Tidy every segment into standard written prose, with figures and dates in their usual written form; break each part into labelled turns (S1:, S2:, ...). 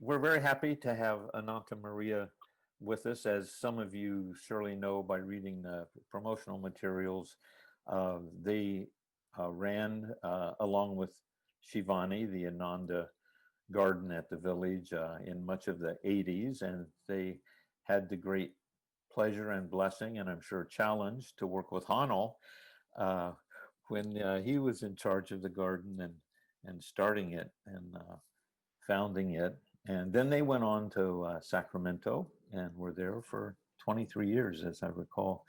S1: we're very happy to have Ananta Maria with us. As some of you surely know by reading the promotional materials, they ran along with Shivani the Ananda garden at the village in much of the 80s, and they had the great pleasure and blessing, and I'm sure challenge, to work with Haanel when he was in charge of the garden and starting it and founding it. And then they went on to Sacramento and were there for 23 years, as I recall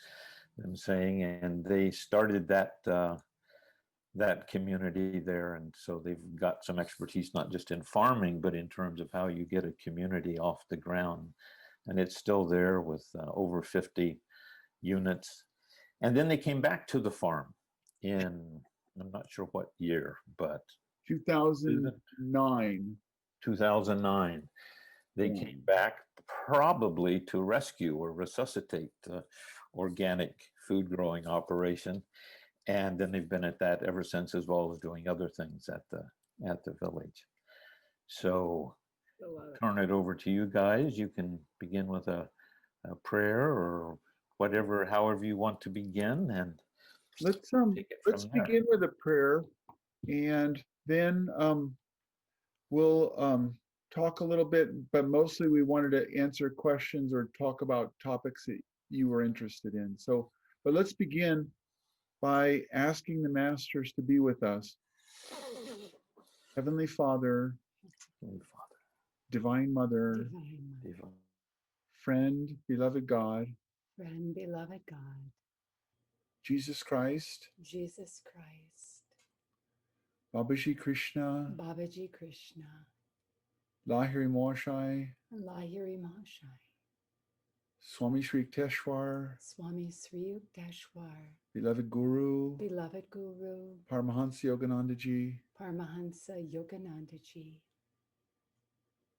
S1: them saying. And they started that community there. And so they've got some expertise, not just in farming, but in terms of how you get a community off the ground. And it's still there with over 50 units. And then they came back to the farm in, I'm not sure what year, but
S2: 2009.
S1: 2009. They came back probably to rescue or resuscitate the organic food growing operation. And then they've been at that ever since, as well as doing other things at the village. So turn it over to you guys. You can begin with a prayer or whatever, however you want to begin, and
S2: let's begin with a prayer, and then we'll talk a little bit, but mostly we wanted to answer questions or talk about topics that you were interested in. So, but let's begin by asking the masters to be with us. Heavenly Father, Divine Mother, friend, beloved God, Jesus Christ, Babaji Krishna, Lahiri Mahashai, Swami Sri Yukteswar, beloved Guru, Paramahansa Yoganandaji.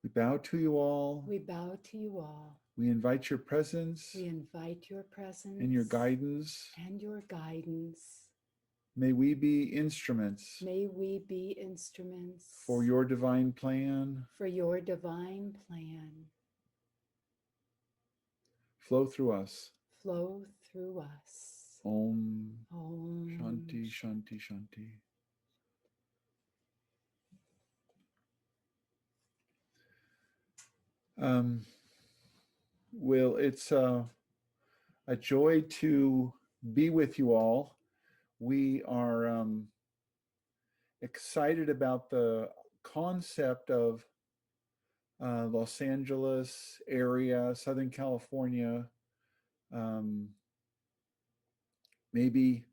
S2: We bow to you all. We invite your presence. And your guidance. May we be instruments. For your divine plan. Flow through us. Om. Shanti, Shanti, Shanti. Well, it's a joy to be with you all. We are excited about the concept of Los Angeles area, Southern California, maybe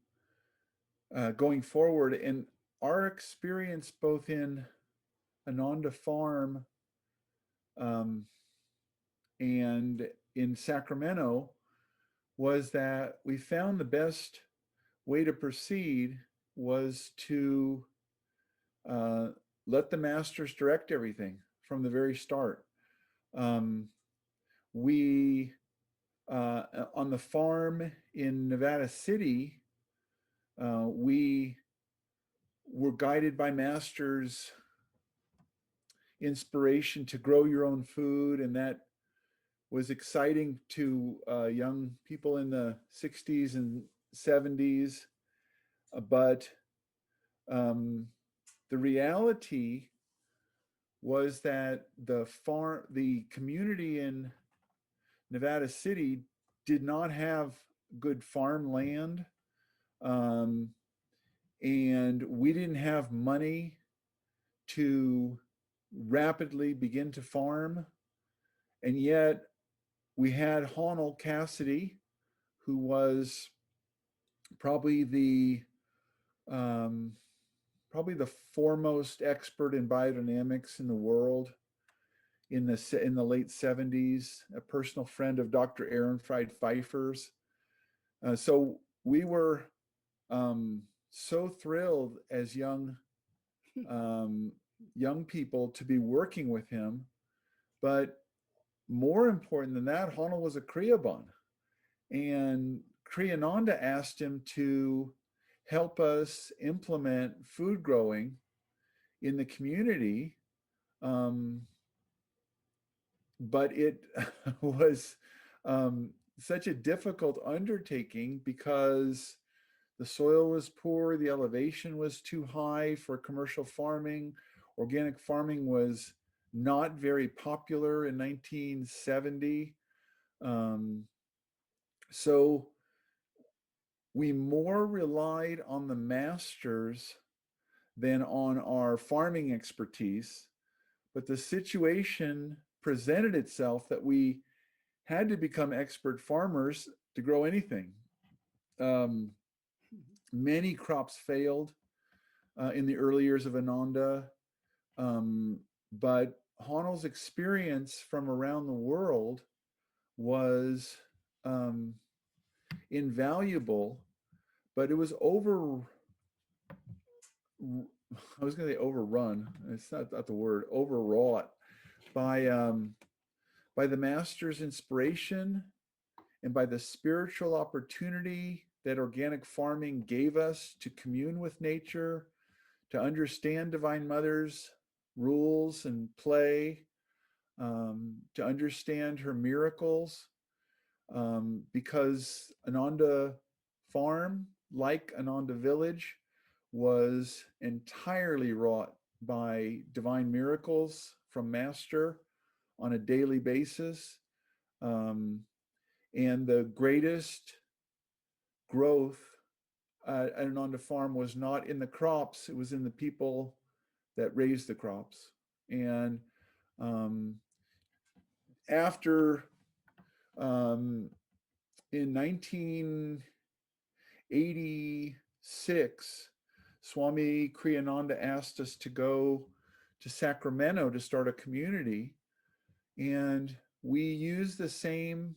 S2: going forward. And our experience both in Ananda Farm and in Sacramento was that we found the best way to proceed was to let the masters direct everything from the very start. We on the farm in Nevada City, we were guided by masters' inspiration to grow your own food, and that was exciting to young people in the 60s and 70s. But the reality was that the community in Nevada City did not have good farmland, and we didn't have money to rapidly begin to farm. And yet we had Haanel Cassidy, who was probably the foremost expert in biodynamics in the world in the late 70s, a personal friend of Dr. Aaron Fried Pfeiffer's. So we were so thrilled as young people to be working with him. But more important than that, Haanel was a Kriyaban, and Kriyananda asked him to help us implement food growing in the community but it was such a difficult undertaking because the soil was poor, the elevation was too high for commercial farming. Organic farming was not very popular in 1970. Um, so we more relied on the masters than on our farming expertise. But the situation presented itself that we had to become expert farmers to grow anything. Um, Many crops failed in the early years of Ananda, but Haanel's experience from around the world was um, invaluable, but it was I was going to say overrun. It's not the word, overwrought by the master's inspiration and by the spiritual opportunity that organic farming gave us to commune with nature, to understand Divine Mother's rules and play, to understand her miracles, because Ananda Farm, like Ananda Village, was entirely wrought by divine miracles from Master on a daily basis. And the greatest growth at Ananda Farm was not in the crops, it was in the people that raised the crops. And after, in 1986, Swami Kriyananda asked us to go to Sacramento to start a community. And we use the same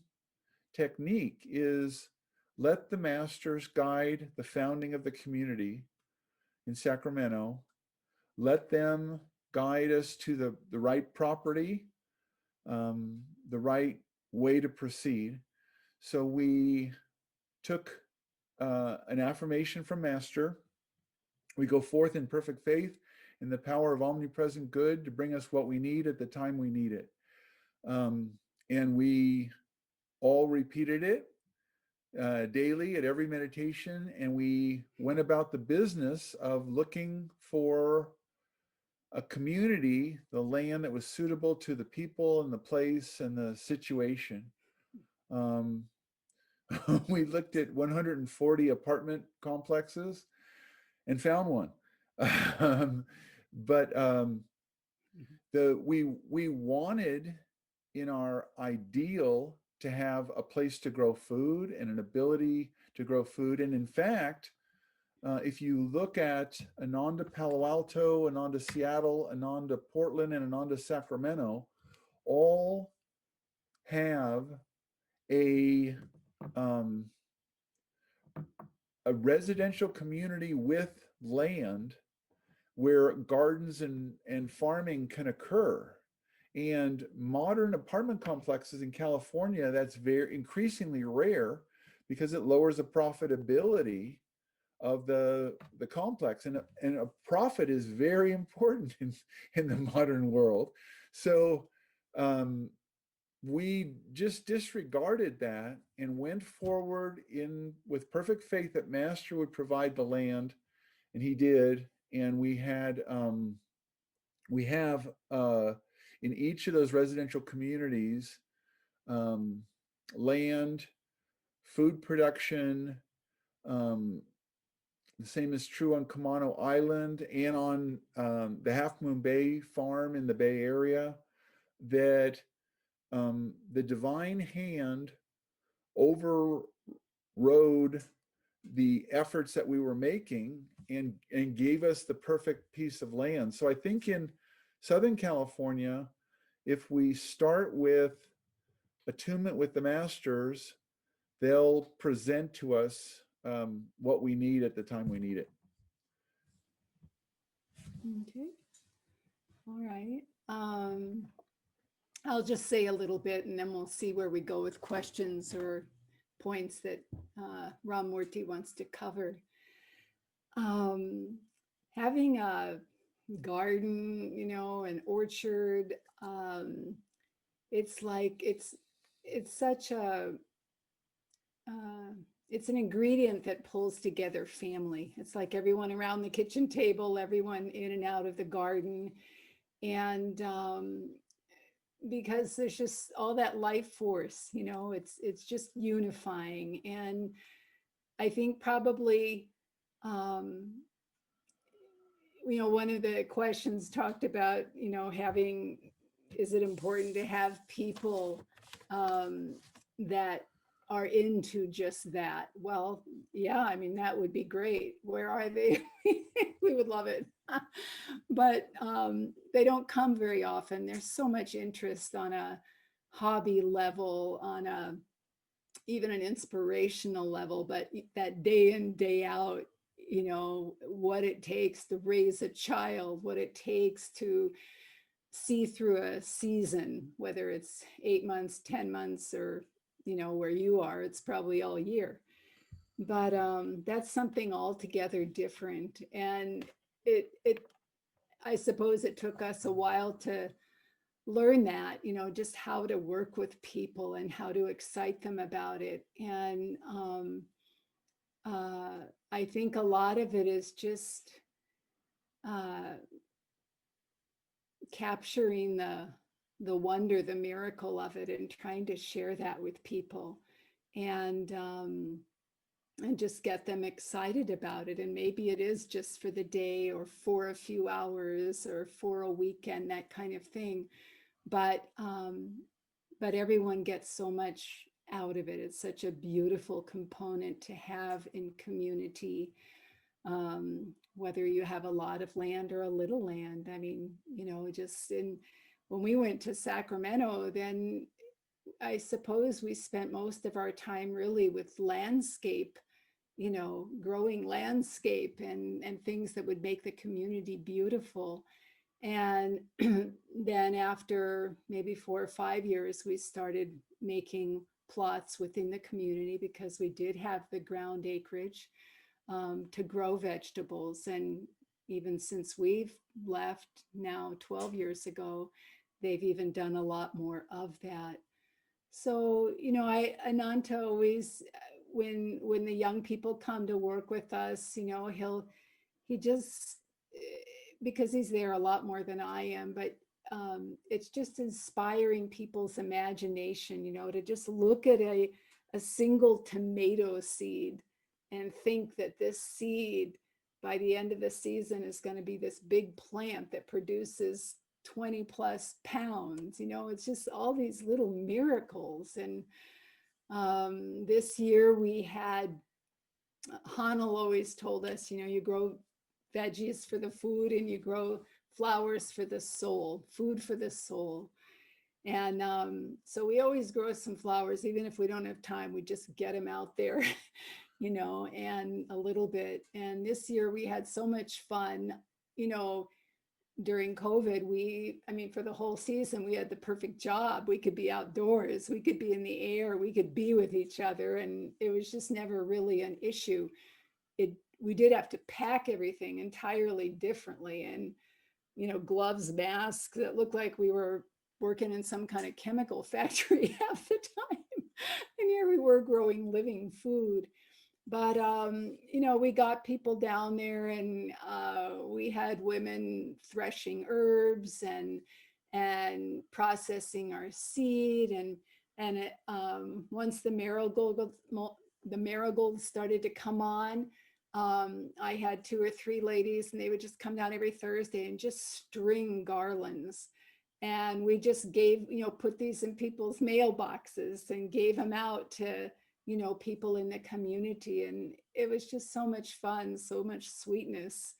S2: technique, is let the masters guide the founding of the community in Sacramento. Let them guide us to the right property, the right way to proceed. So we took an affirmation from Master. We go forth in perfect faith in the power of omnipresent good to bring us what we need at the time we need it. And we all repeated it daily at every meditation, and we went about the business of looking for a community, the land that was suitable to the people and the place and the situation. We looked at 140 apartment complexes and found one. But we wanted in our ideal to have a place to grow food and an ability to grow food. And in fact, if you look at Ananda Palo Alto, Ananda Seattle, Ananda Portland, and Ananda Sacramento, all have a residential community with land where gardens and farming can occur. And modern apartment complexes in California, that's very increasingly rare because it lowers the profitability of the complex. And a profit is very important in the modern world. So we just disregarded that and went forward with perfect faith that Master would provide the land, and he did. And we have in each of those residential communities land, food production. The same is true on Camano Island and on the Half Moon Bay farm in the Bay Area, that the divine hand overrode the efforts that we were making and gave us the perfect piece of land. So I think in Southern California, if we start with attunement with the masters, they'll present to us what we need at the time we need it.
S3: Okay. All right. I'll just say a little bit and then we'll see where we go with questions or points that Ramurti wants to cover. Having a garden, an orchard, it's like, it's such a, it's an ingredient that pulls together family. It's like everyone around the kitchen table, everyone in and out of the garden. And because there's just all that life force, it's just unifying. And I think probably, one of the questions talked about, having, is it important to have people that are into just that? Well, yeah, I mean, that would be great. Where are they? We would love it. But they don't come very often. There's so much interest on a hobby level, on a even an inspirational level, but that day in, day out, what it takes to raise a child, what it takes to see through a season, whether it's 8 months, 10 months, or, where you are, it's probably all year. But that's something altogether different. And I suppose it took us a while to learn that, just how to work with people and how to excite them about it. And I think a lot of it is just capturing the wonder, the miracle of it, and trying to share that with people, and just get them excited about it. And maybe it is just for the day, or for a few hours, or for a weekend, that kind of thing. But everyone gets so much out of it. It's such a beautiful component to have in community, whether you have a lot of land or a little land. I mean, when we went to Sacramento, then I suppose we spent most of our time really with landscape, growing landscape and things that would make the community beautiful. And then after maybe 4 or 5 years, we started making plots within the community, because we did have the ground acreage to grow vegetables. And even since we've left now 12 years ago, they've even done a lot more of that. So, Ananta always, when the young people come to work with us, he just, because he's there a lot more than I am, but it's just inspiring people's imagination, to just look at a single tomato seed and think that this seed by the end of the season is going to be this big plant that produces 20 plus pounds. It's just all these little miracles. And this year we had, Haanel always told us, you grow veggies for the food, and you grow flowers for the soul, food for the soul. And so we always grow some flowers, even if we don't have time, we just get them out there, and a little bit. And this year we had so much fun, during COVID, for the whole season, we had the perfect job. We could be outdoors, we could be in the air, we could be with each other. And it was just never really an issue. We did have to pack everything entirely differently, and, gloves, masks that looked like we were working in some kind of chemical factory half the time. And here we were growing living food. But, we got people down there, and we had women threshing herbs and processing our seed. And once the marigolds started to come on, I had 2 or 3 ladies, and they would just come down every Thursday and just string garlands. And we just gave, put these in people's mailboxes and gave them out to, people in the community. And it was just so much fun, so much sweetness.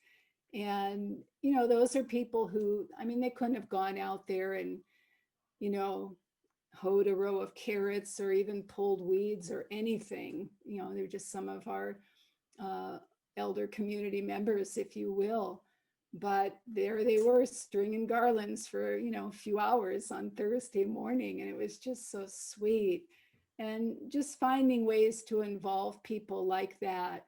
S3: And, those are people who, they couldn't have gone out there and, hoed a row of carrots or even pulled weeds or anything. They're just some of our elder community members, if you will. But there they were, stringing garlands for, a few hours on Thursday morning. And it was just so sweet. And just finding ways to involve people like that.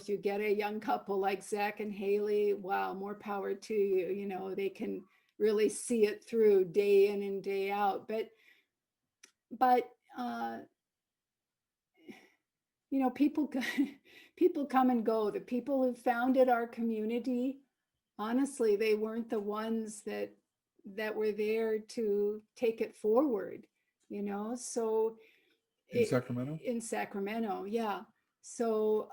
S3: If you get a young couple like Zach and Haley, wow, more power to you. They can really see it through day in and day out. But you know, people people come and go. The people who founded our community, honestly, they weren't the ones that were there to take it forward, you know. So
S2: In Sacramento?
S3: in Sacramento, yeah. So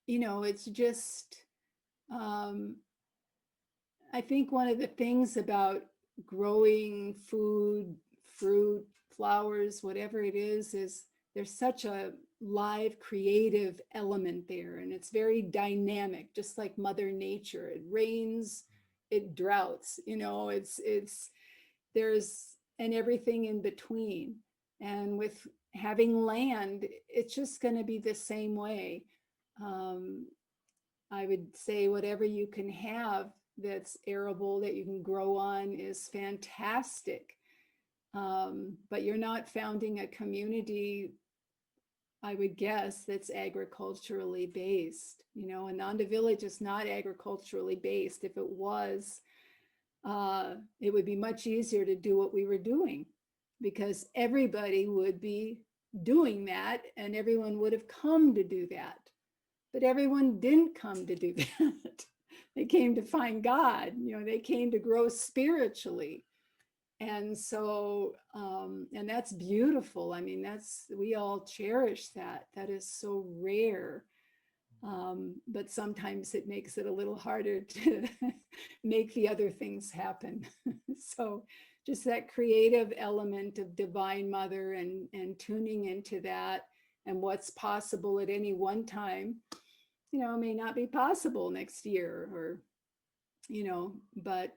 S3: you know, it's just I think one of the things about growing food, fruit, flowers, whatever it is there's such a live creative element there, and it's very dynamic, just like Mother Nature. It rains, it droughts, you know, it's there's and everything in between. And with having land, it's just going to be the same way. I would say whatever you can have that's arable that you can grow on is fantastic. But you're not founding a community, I would guess, that's agriculturally based. You know, Ananda Village is not agriculturally based. If it was, it would be much easier to do what we were doing, because everybody would be doing that and everyone would have come to do that. But everyone didn't come to do that. They came to find God, you know, they came to grow spiritually. And so, and that's beautiful. I mean, we all cherish that. That is so rare. But sometimes it makes it a little harder to make the other things happen. So just that creative element of Divine Mother and tuning into that, and what's possible at any one time, you know, may not be possible next year, or, you know, but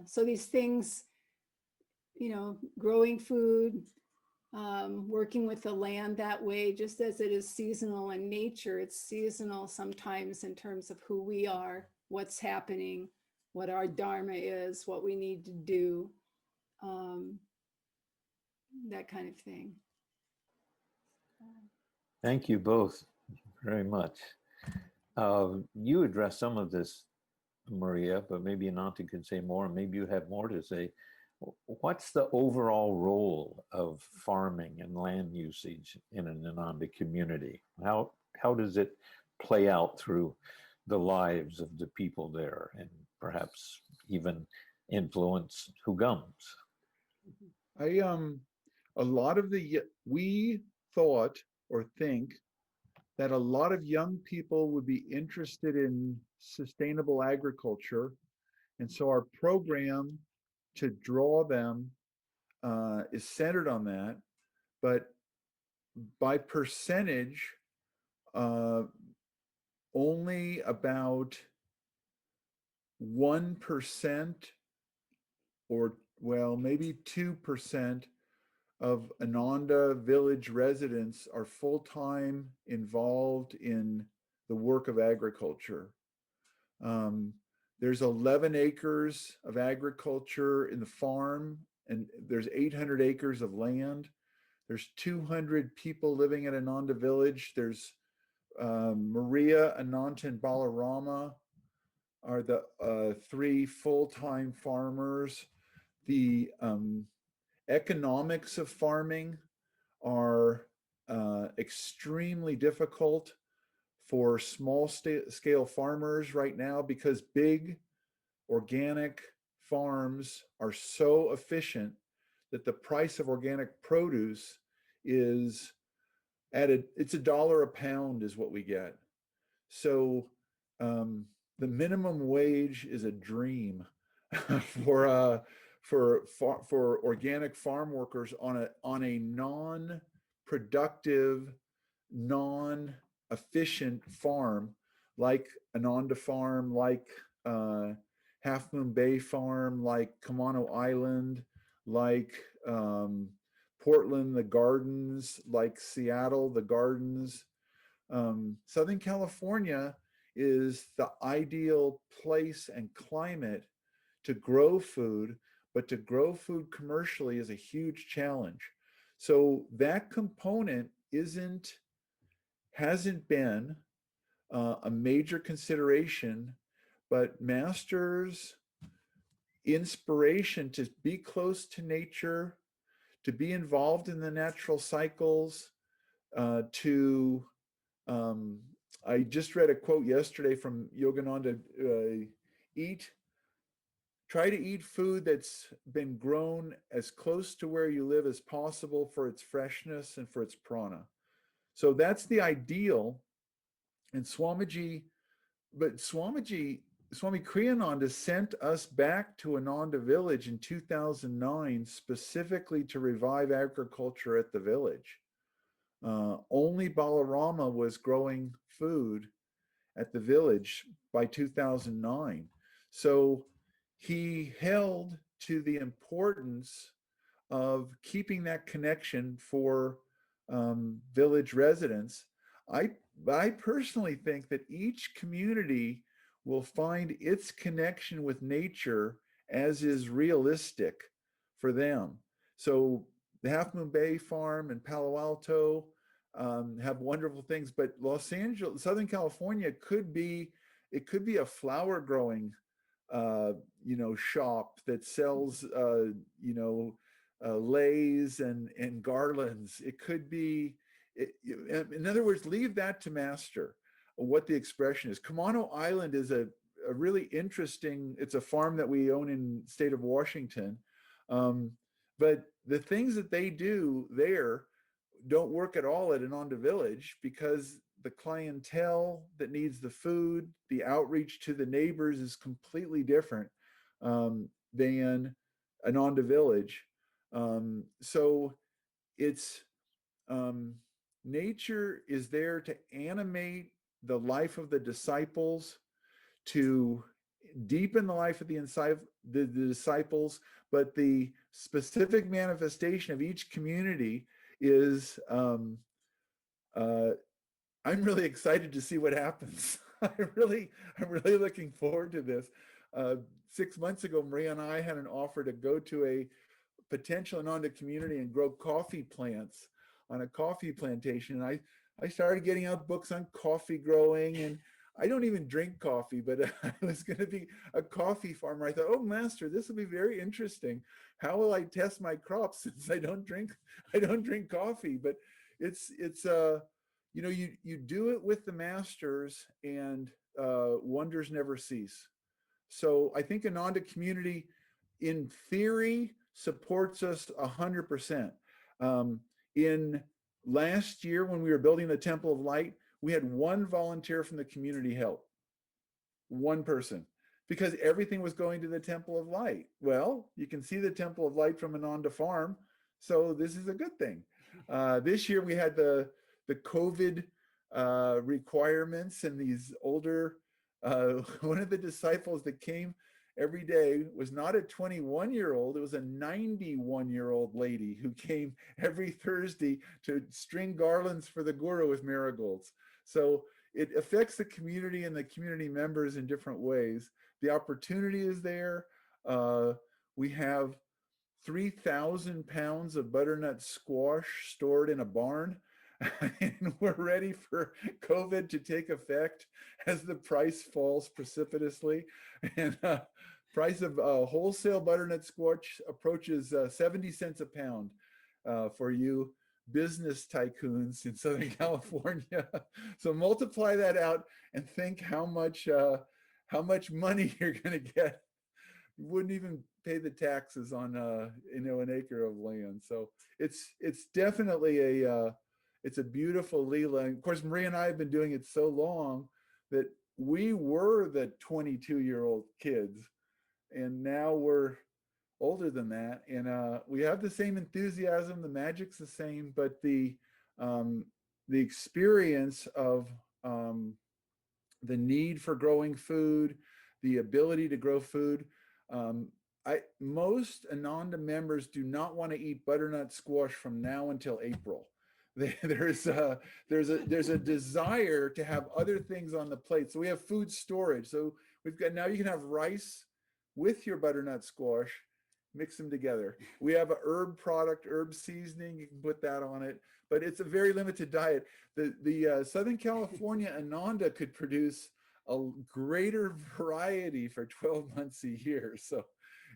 S3: so these things, you know, growing food, working with the land that way, just as it is seasonal in nature, it's seasonal sometimes in terms of who we are, what's happening, what our dharma is, what we need to do, that kind of thing.
S1: Thank you both very much. You addressed some of this, Maria, but maybe Ananta can say more, and maybe you have more to say. What's the overall role of farming and land usage in an Ananda community? How does it play out through the lives of the people there, and perhaps even influence who comes?
S2: A lot of we thought or think that a lot of young people would be interested in sustainable agriculture. And so our program to draw them is centered on that. But by percentage, only about 1%, or well, maybe 2% of Ananda Village residents are full-time involved in the work of agriculture. There's 11 acres of agriculture in the farm, and there's 800 acres of land. There's 200 people living at Ananda Village. There's Maria, Ananta, and Balarama are the three full-time farmers. The economics of farming are extremely difficult for small scale farmers right now, because big organic farms are so efficient that the price of organic produce is it's $1 a pound is what we get. So the minimum wage is a dream for organic farm workers on a non-productive, non-efficient farm like Ananda Farm, like Half Moon Bay Farm, like Kamano Island, like Portland, the Gardens, like Seattle, the Gardens. Southern California is the ideal place and climate to grow food, but to grow food commercially is a huge challenge. So that component hasn't been a major consideration, but masters inspiration to be close to nature, to be involved in the natural cycles, to I just read a quote yesterday from Yogananda, try to eat food that's been grown as close to where you live as possible for its freshness and for its prana. So that's the ideal. And Swami Kriyananda sent us back to Ananda Village in 2009 specifically to revive agriculture at the village. Only Balarama was growing food at the village by 2009. So he held to the importance of keeping that connection for village residents. I personally think that each community will find its connection with nature as is realistic for them. So the Half Moon Bay Farm and Palo Alto have wonderful things, but Los Angeles, Southern California could be a flower growing shop that sells leis and garlands. It could be, in other words, leave that to master what the expression is. Camano Island is a really interesting, it's a farm that we own in the state of Washington. But the things that they do there don't work at all at Ananda Village because the clientele that needs the food, the outreach to the neighbors is completely different than Ananda Village. So it's nature is there to animate the life of the disciples, to deepen the life of the disciples, but the specific manifestation of each community is I'm really excited to see what happens. I'm really looking forward to this. 6 months ago, Maria and I had an offer to go to a potential Ananda community and grow coffee plants on a coffee plantation. And I started getting out books on coffee growing, and I don't even drink coffee, but I was going to be a coffee farmer. I thought, oh, master, this will be very interesting. How will I test my crops since I don't drink coffee? But it's you do it with the masters, and wonders never cease. So I think Ananda community, in theory, supports us 100%. In last year, when we were building the Temple of Light, we had one volunteer from the community help, one person, because everything was going to the Temple of Light. Well, you can see the Temple of Light from Ananda Farm, so this is a good thing. This year we had the COVID requirements, and these older, one of the disciples that came every day was not a 21-year-old, it was a 91-year-old lady who came every Thursday to string garlands for the Guru with marigolds. So it affects the community and the community members in different ways. The opportunity is there. We have 3,000 pounds of butternut squash stored in a barn. And we're ready for COVID to take effect as the price falls precipitously. And price of wholesale butternut squash approaches 70 cents a pound for you business tycoons in Southern California. So multiply that out and think how much money you're going to get. You wouldn't even pay the taxes on an acre of land. So it's definitely it's a beautiful Leela. And of course, Maria and I have been doing it so long that we were the 22-year-old kids, and now we're older than that. And we have the same enthusiasm, the magic's the same, but the experience of the need for growing food, the ability to grow food. Most Ananda members do not want to eat butternut squash from now until April. There's a desire to have other things on the plate. So we have food storage. So we've got, now you can have rice with your butternut squash, mix them together. We have a herb product, herb seasoning, you can put that on it, but it's a very limited diet. The Southern California Ananda could produce a greater variety for 12 months a year. So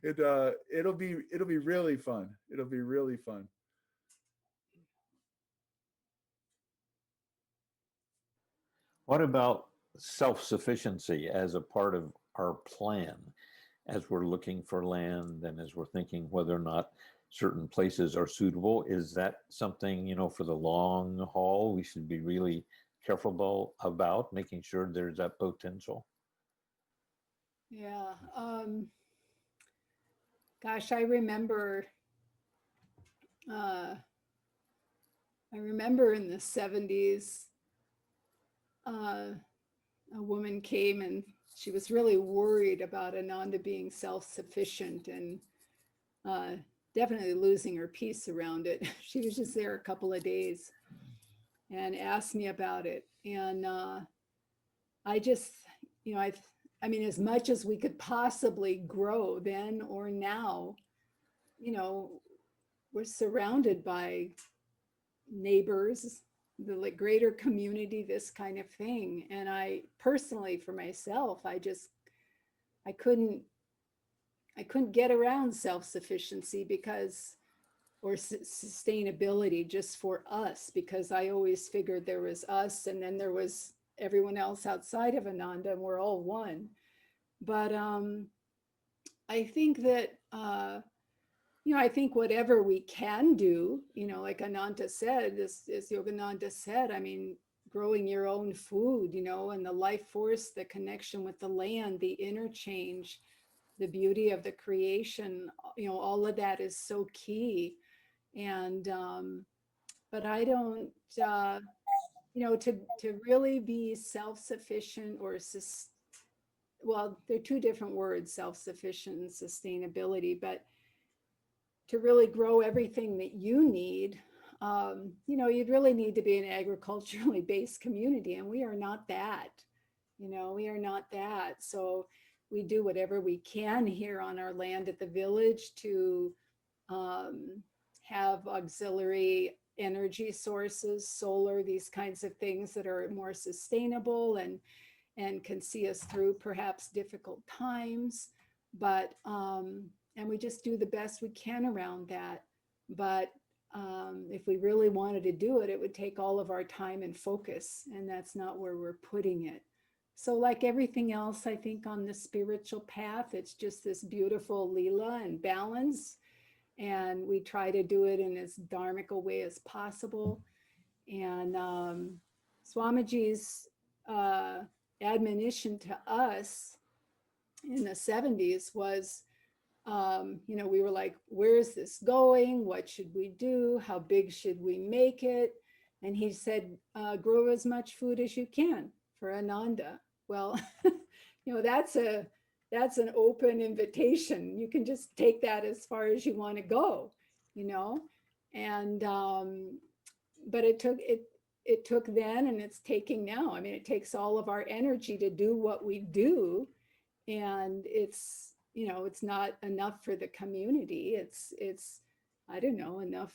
S2: It'll be really fun. It'll be really fun.
S1: What about self-sufficiency as a part of our plan as we're looking for land and as we're thinking whether or not certain places are suitable? Is that something, you know, for the long haul we should be really careful about making sure there's that potential?
S3: Yeah. Gosh, I remember in the 70s, a woman came and she was really worried about Ananda being self-sufficient and definitely losing her peace around it. She was just there a couple of days and asked me about it. And I just, you know, I mean, as much as we could possibly grow then or now, you know, we're surrounded by neighbors, the like greater community, this kind of thing. And I personally, for myself, I couldn't get around self-sufficiency because, or sustainability just for us, because I always figured there was us and then there was everyone else outside of Ananda and we're all one. But I think that, you know, I think whatever we can do, you know, like Ananta said, as Yogananda said, I mean, growing your own food, you know, and the life force, the connection with the land, the interchange, the beauty of the creation, you know, all of that is so key. And, but I don't, you know, to really be self-sufficient or, well, they're two different words, self-sufficient and sustainability, but to really grow everything that you need, you know, you'd really need to be an agriculturally based community. And we are not that, you know, we are not that. So we do whatever we can here on our land at the village to have auxiliary energy sources, solar, these kinds of things that are more sustainable and can see us through perhaps difficult times. But and we just do the best we can around that. But if we really wanted to do it, it would take all of our time and focus, and that's not where we're putting it. So like everything else, I think on the spiritual path, it's just this beautiful lila and balance. And we try to do it in as dharmic a way as possible. And Swamiji's admonition to us in the 70s was, you know, we were like, where is this going? What should we do? How big should we make it? And he said, grow as much food as you can for Ananda. Well, you know, that's an open invitation. You can just take that as far as you want to go, you know. And but it took then, and it's taking now. I mean, it takes all of our energy to do what we do, and it's, you know, it's not enough for the community. It's I don't know, enough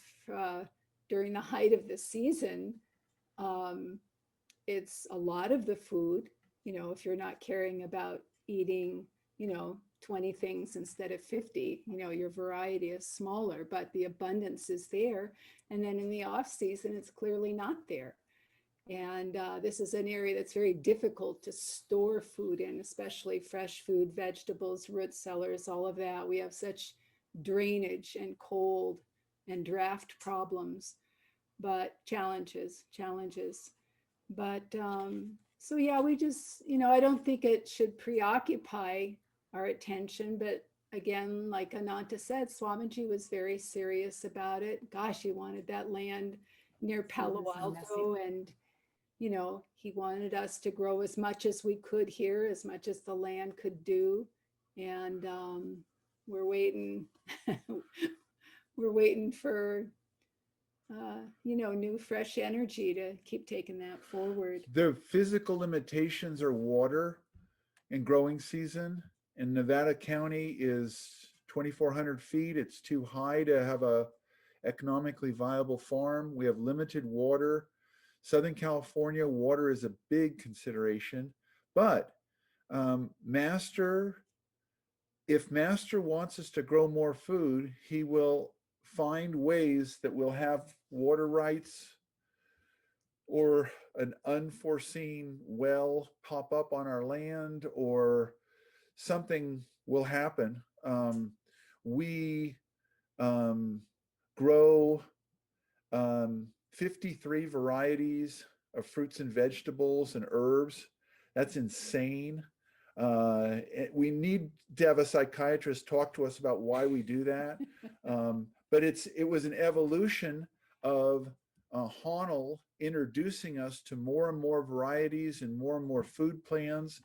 S3: during the height of the season. It's a lot of the food, you know, if you're not caring about eating, you know, 20 things instead of 50, you know, your variety is smaller, but the abundance is there. And then in the off season, it's clearly not there. And this is an area that's very difficult to store food in, especially fresh food, vegetables, root cellars, all of that. We have such drainage and cold and draft problems, but challenges. But so yeah, we just, you know, I don't think it should preoccupy our attention, but again, like Ananta said, Swamiji was very serious about it. Gosh, he wanted that land near Palo Alto, and you know, he wanted us to grow as much as we could here, as much as the land could do. And we're waiting, we're waiting for, you know, new fresh energy to keep taking that forward.
S2: The physical limitations are water and growing season. And Nevada County is 2,400 feet. It's too high to have a economically viable farm. We have limited water. Southern California, water is a big consideration, but master if Master wants us to grow more food, he will find ways that we'll have water rights or an unforeseen well pop up on our land, or something will happen. We grow 53 varieties of fruits and vegetables and herbs. That's insane. We need to have a psychiatrist talk to us about why we do that. But it was an evolution of Haanel introducing us to more and more varieties and more food plans.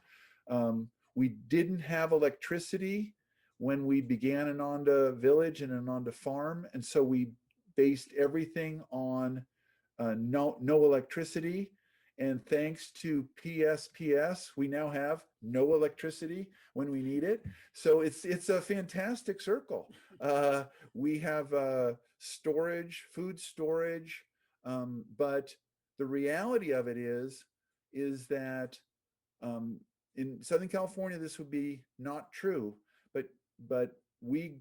S2: We didn't have electricity when we began Ananda Village and Ananda Farm, and so we based everything on no electricity. And thanks to PSPS, we now have no electricity when we need it. So it's a fantastic circle. We have storage, food storage, but the reality of it is that in Southern California, this would be not true, but we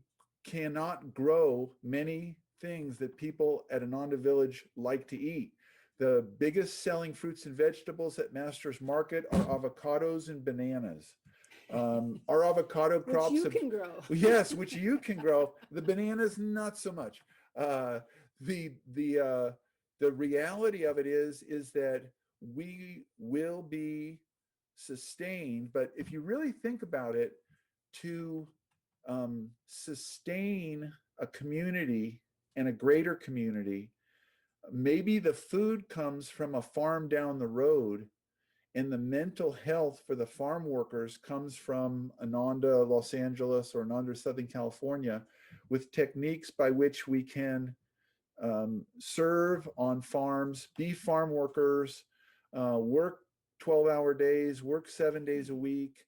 S2: cannot grow many things that people at Ananda Village like to eat. The biggest selling fruits and vegetables at Master's Market are avocados and bananas. Our avocado crops,
S3: which you can grow.
S2: Yes, which you can grow. The bananas, not so much. The reality of it is that we will be sustained. But if you really think about it, to sustain a community and a greater community, maybe the food comes from a farm down the road, and the mental health for the farm workers comes from Ananda, Los Angeles, or Ananda, Southern California, with techniques by which we can serve on farms, be farm workers, work 12-hour days, work 7 days a week,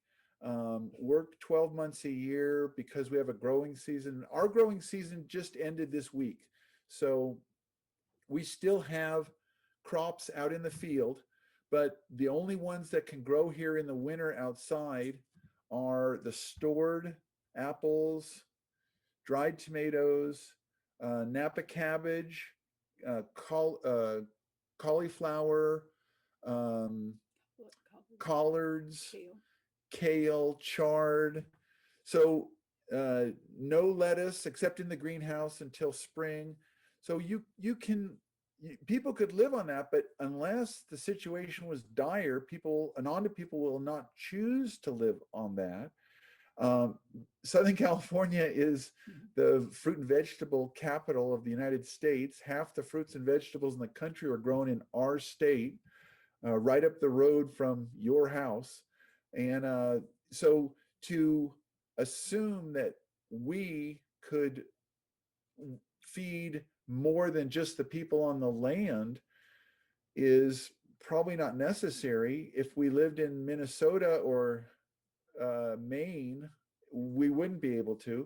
S2: work 12 months a year, because we have a growing season. Our growing season just ended this week. So we still have crops out in the field, but the only ones that can grow here in the winter outside are the stored apples, dried tomatoes, Napa cabbage, cauliflower, collards, kale, chard. So no lettuce except in the greenhouse until spring. So people could live on that, but unless the situation was dire, Ananda people will not choose to live on that. Southern California is the fruit and vegetable capital of the United States. Half the fruits and vegetables in the country are grown in our state, right up the road from your house. And so to assume that we could feed more than just the people on the land is probably not necessary. If we lived in Minnesota or Maine, we wouldn't be able to.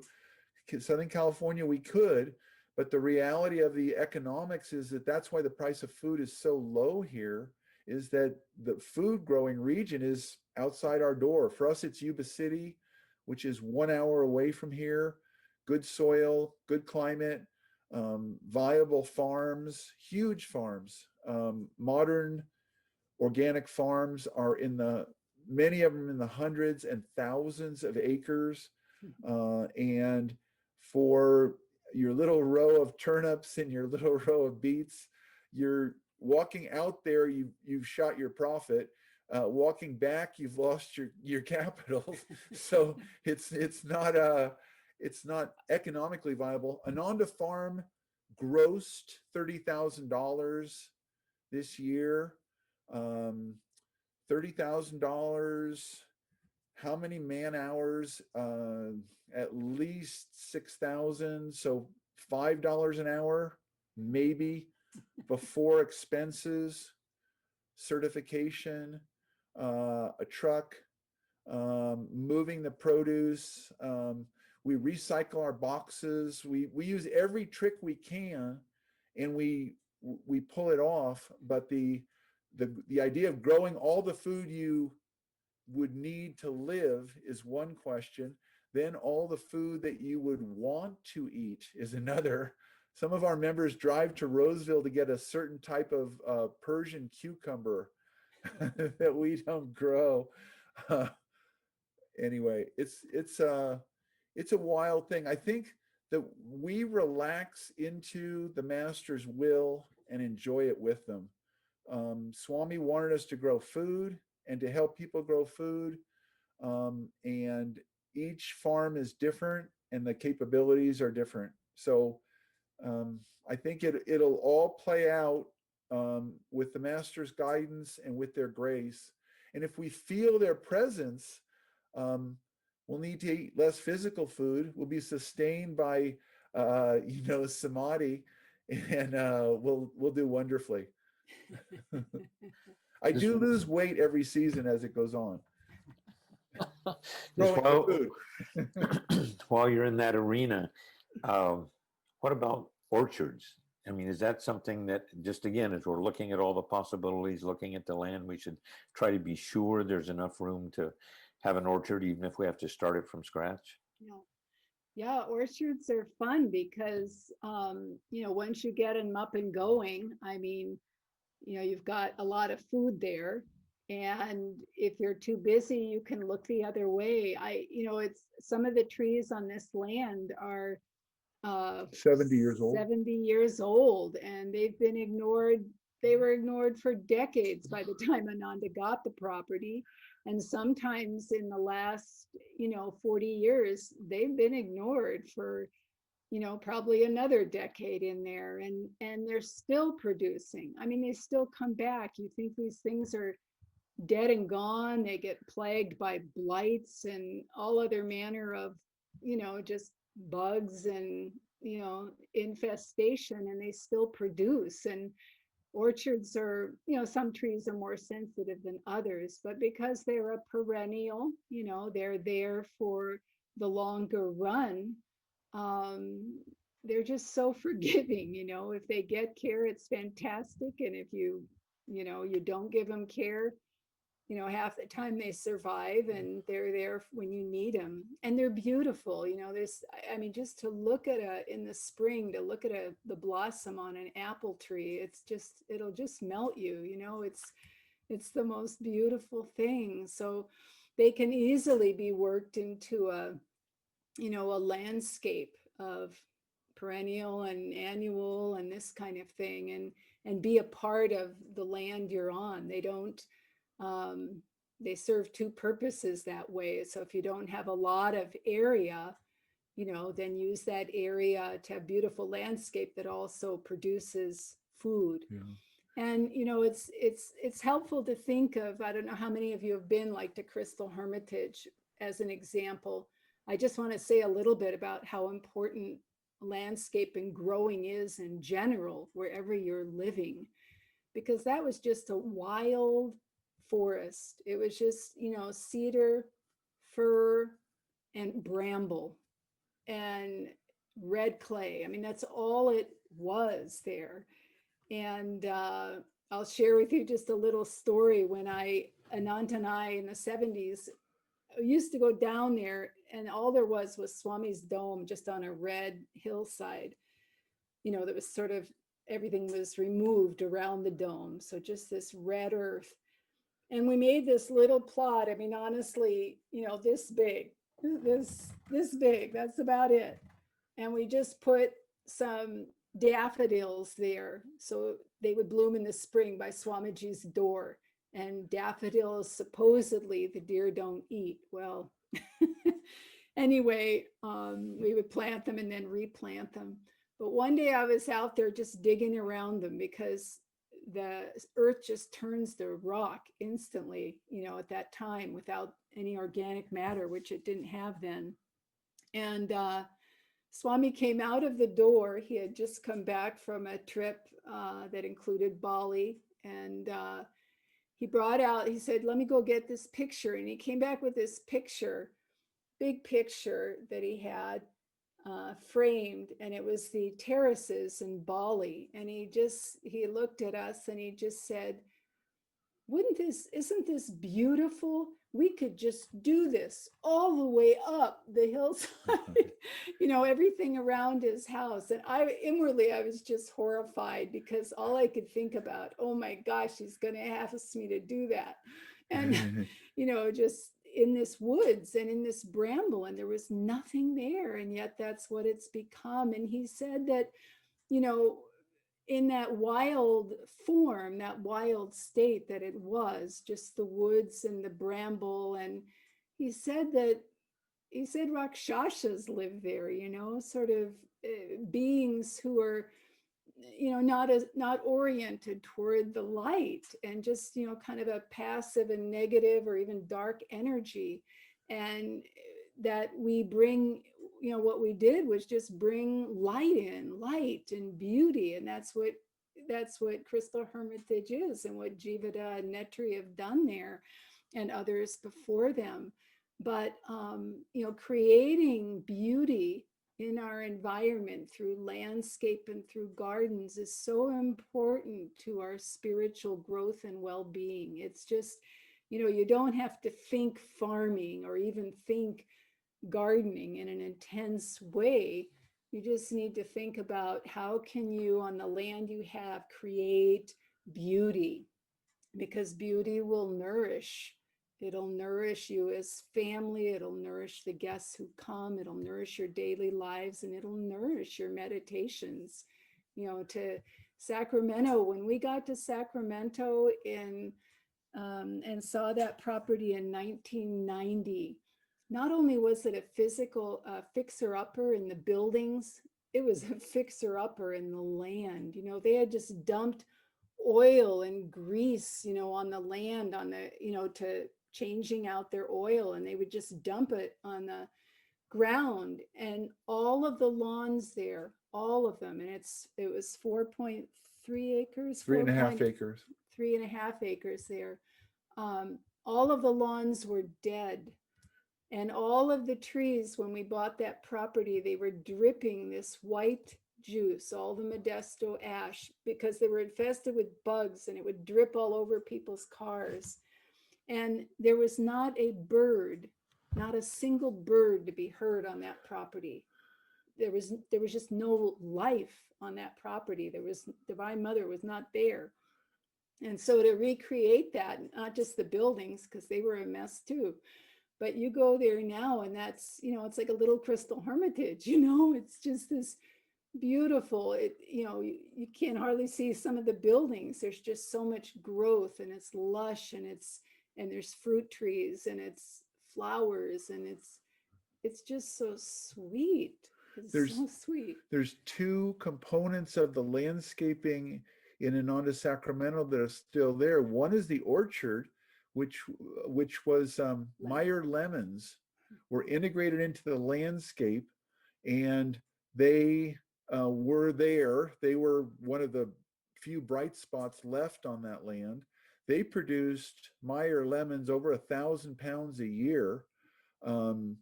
S2: Southern California, we could, but the reality of the economics is that that's why the price of food is so low here, is that the food growing region is outside our door. For us, it's Yuba City, which is 1 hour away from here. Good soil, good climate, viable farms, huge farms. Modern organic farms are many of them in the hundreds and thousands of acres. And for your little row of turnips and your little row of beets, you're walking out there, you've shot your profit. Walking back, you've lost your capital. So it's not economically viable. Ananda Farm grossed $30,000 this year. $30,000. How many man hours? At least 6,000. So $5 an hour, maybe, before expenses, certification, a truck, moving the produce. We recycle our boxes. We use every trick we can, and we pull it off. But the idea of growing all the food you would need to live is one question. Then all the food that you would want to eat is another. Some of our members drive to Roseville to get a certain type of Persian cucumber that we don't grow. Anyway, it's a wild thing. I think that we relax into the master's will and enjoy it with them. Swami wanted us to grow food and to help people grow food. And each farm is different and the capabilities are different. So I think it'll all play out with the master's guidance and with their grace. And if we feel their presence, we'll need to eat less physical food. We'll be sustained by, samadhi, and we'll do wonderfully. I do lose weight every season as it goes on.
S1: While you're in that arena, what about orchards? I mean, is that something that, just again, as we're looking at all the possibilities, looking at the land, we should try to be sure there's enough room to have an orchard, even if we have to start it from scratch?
S3: Yeah, orchards are fun because, once you get them up and going, I mean, you've got a lot of food there. And if you're too busy, you can look the other way. It's some of the trees on this land are
S2: 70 years old.
S3: 70 years old, and they've been ignored. They were ignored for decades by the time Ananda got the property. And sometimes in the last, 40 years, they've been ignored for, probably another decade in there. And they're still producing. I mean, they still come back. You think these things are dead and gone. They get plagued by blights and all other manner of, just bugs and, infestation, and they still produce. And orchards are, some trees are more sensitive than others, but because they're a perennial, they're there for the longer run. They're just so forgiving, if they get care, it's fantastic. And if you don't give them care, half the time they survive, and they're there when you need them. And they're beautiful. Just to look at in the spring, to look at the blossom on an apple tree, it'll just melt you. It's the most beautiful thing. So they can easily be worked into a landscape of perennial and annual and this kind of thing, and be a part of the land you're on. They don't, they serve two purposes that way. So if you don't have a lot of area, then use that area to have beautiful landscape that also produces food. Yeah. And it's helpful to think of, I don't know how many of you have been like to Crystal Hermitage as an example. I just want to say a little bit about how important landscape and growing is in general, wherever you're living, because that was just a wild forest. It was just, cedar, fir, and bramble, and red clay. I mean, that's all it was there. And I'll share with you just a little story. When Ananta and I in the 70s used to go down there, and all there was Swami's dome just on a red hillside, that was sort of, everything was removed around the dome. So just this red earth. And we made this little plot. I mean, honestly, this big, this big, that's about it. And we just put some daffodils there. So they would bloom in the spring by Swamiji's door. And daffodils, supposedly the deer don't eat. Well, anyway, we would plant them and then replant them. But one day I was out there just digging around them, because the earth just turns to rock instantly, at that time, without any organic matter, which it didn't have then. And Swami came out of the door. He had just come back from a trip that included Bali. And he brought out, he said, let me go get this picture. And he came back with this picture, big picture that he had framed, and it was the terraces in Bali. And he looked at us and he just said, isn't this beautiful? We could just do this all the way up the hillside, everything around his house. And I was just horrified, because all I could think about, oh my gosh, he's going to ask me to do that. And, just in this woods and in this bramble, and there was nothing there. And yet that's what it's become. And he said that, in that wild form, that wild state that it was, just the woods and the bramble. And he said Rakshasas live there, sort of beings who are, not oriented toward the light, and just, kind of a passive and negative or even dark energy. And that we bring, what we did was just bring light and beauty. And that's what Crystal Hermitage is, and what Jivada and Netri have done there, and others before them. But, creating beauty in our environment through landscape and through gardens is so important to our spiritual growth and well-being. It's just, you don't have to think farming or even think gardening in an intense way. You just need to think about, how can you, on the land you have, create beauty, because beauty will nourish. It'll nourish you as family. It'll nourish the guests who come. It'll nourish your daily lives, and it'll nourish your meditations. To Sacramento, when we got to Sacramento and saw that property in 1990, not only was it a physical fixer-upper in the buildings, it was a fixer-upper in the land. They had just dumped oil and grease, on the land, to changing out their oil, and they would just dump it on the ground. And all of the lawns there, all of them, and it was 4.3 acres,
S2: 3.5 acres.
S3: 3.5 acres there. All of the lawns were dead. And all of the trees, when we bought that property, they were dripping this white juice, all the Modesto ash, because they were infested with bugs, and it would drip all over people's cars. And there was not a bird, not a single bird to be heard on that property. There was just no life on that property. Divine Mother was not there. And so to recreate that, not just the buildings, because they were a mess too, but you go there now, and that's, it's like a little Crystal Hermitage, it's just this beautiful, you can't hardly see some of the buildings. There's just so much growth, and it's lush, and there's fruit trees, and it's flowers, and it's just so sweet. It's so sweet.
S2: There's two components of the landscaping in Ananda Sacramento that are still there. One is the orchard, which was Meyer lemons were integrated into the landscape, and they were there. They were one of the few bright spots left on that land. They produced Meyer lemons over 1,000 pounds a year. And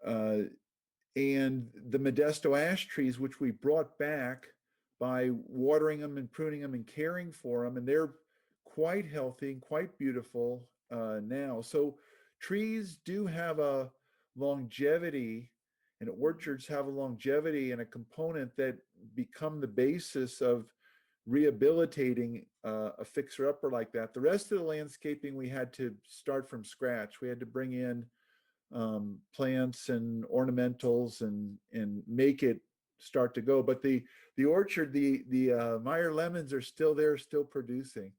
S2: the Modesto ash trees, which we brought back by watering them and pruning them and caring for them, and they're quite healthy and quite beautiful now. So trees do have a longevity, and orchards have a longevity and a component that become the basis of rehabilitating a fixer-upper like that. The rest of the landscaping, we had to start from scratch. We had to bring in plants and ornamentals and make it start to go. But the orchard, the Meyer lemons are still there, still producing.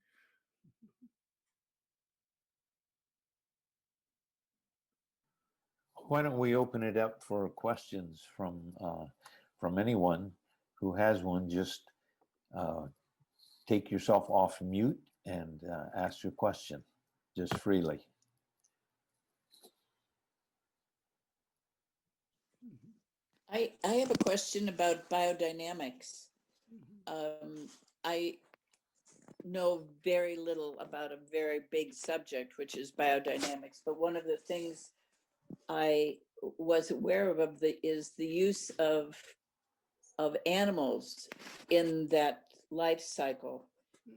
S1: Why don't we open it up for questions from anyone who has one? Just take yourself off mute and ask your question just freely.
S4: I have a question about biodynamics. I know very little about a very big subject, which is biodynamics, but one of the things I was aware of is the use of animals in that life cycle.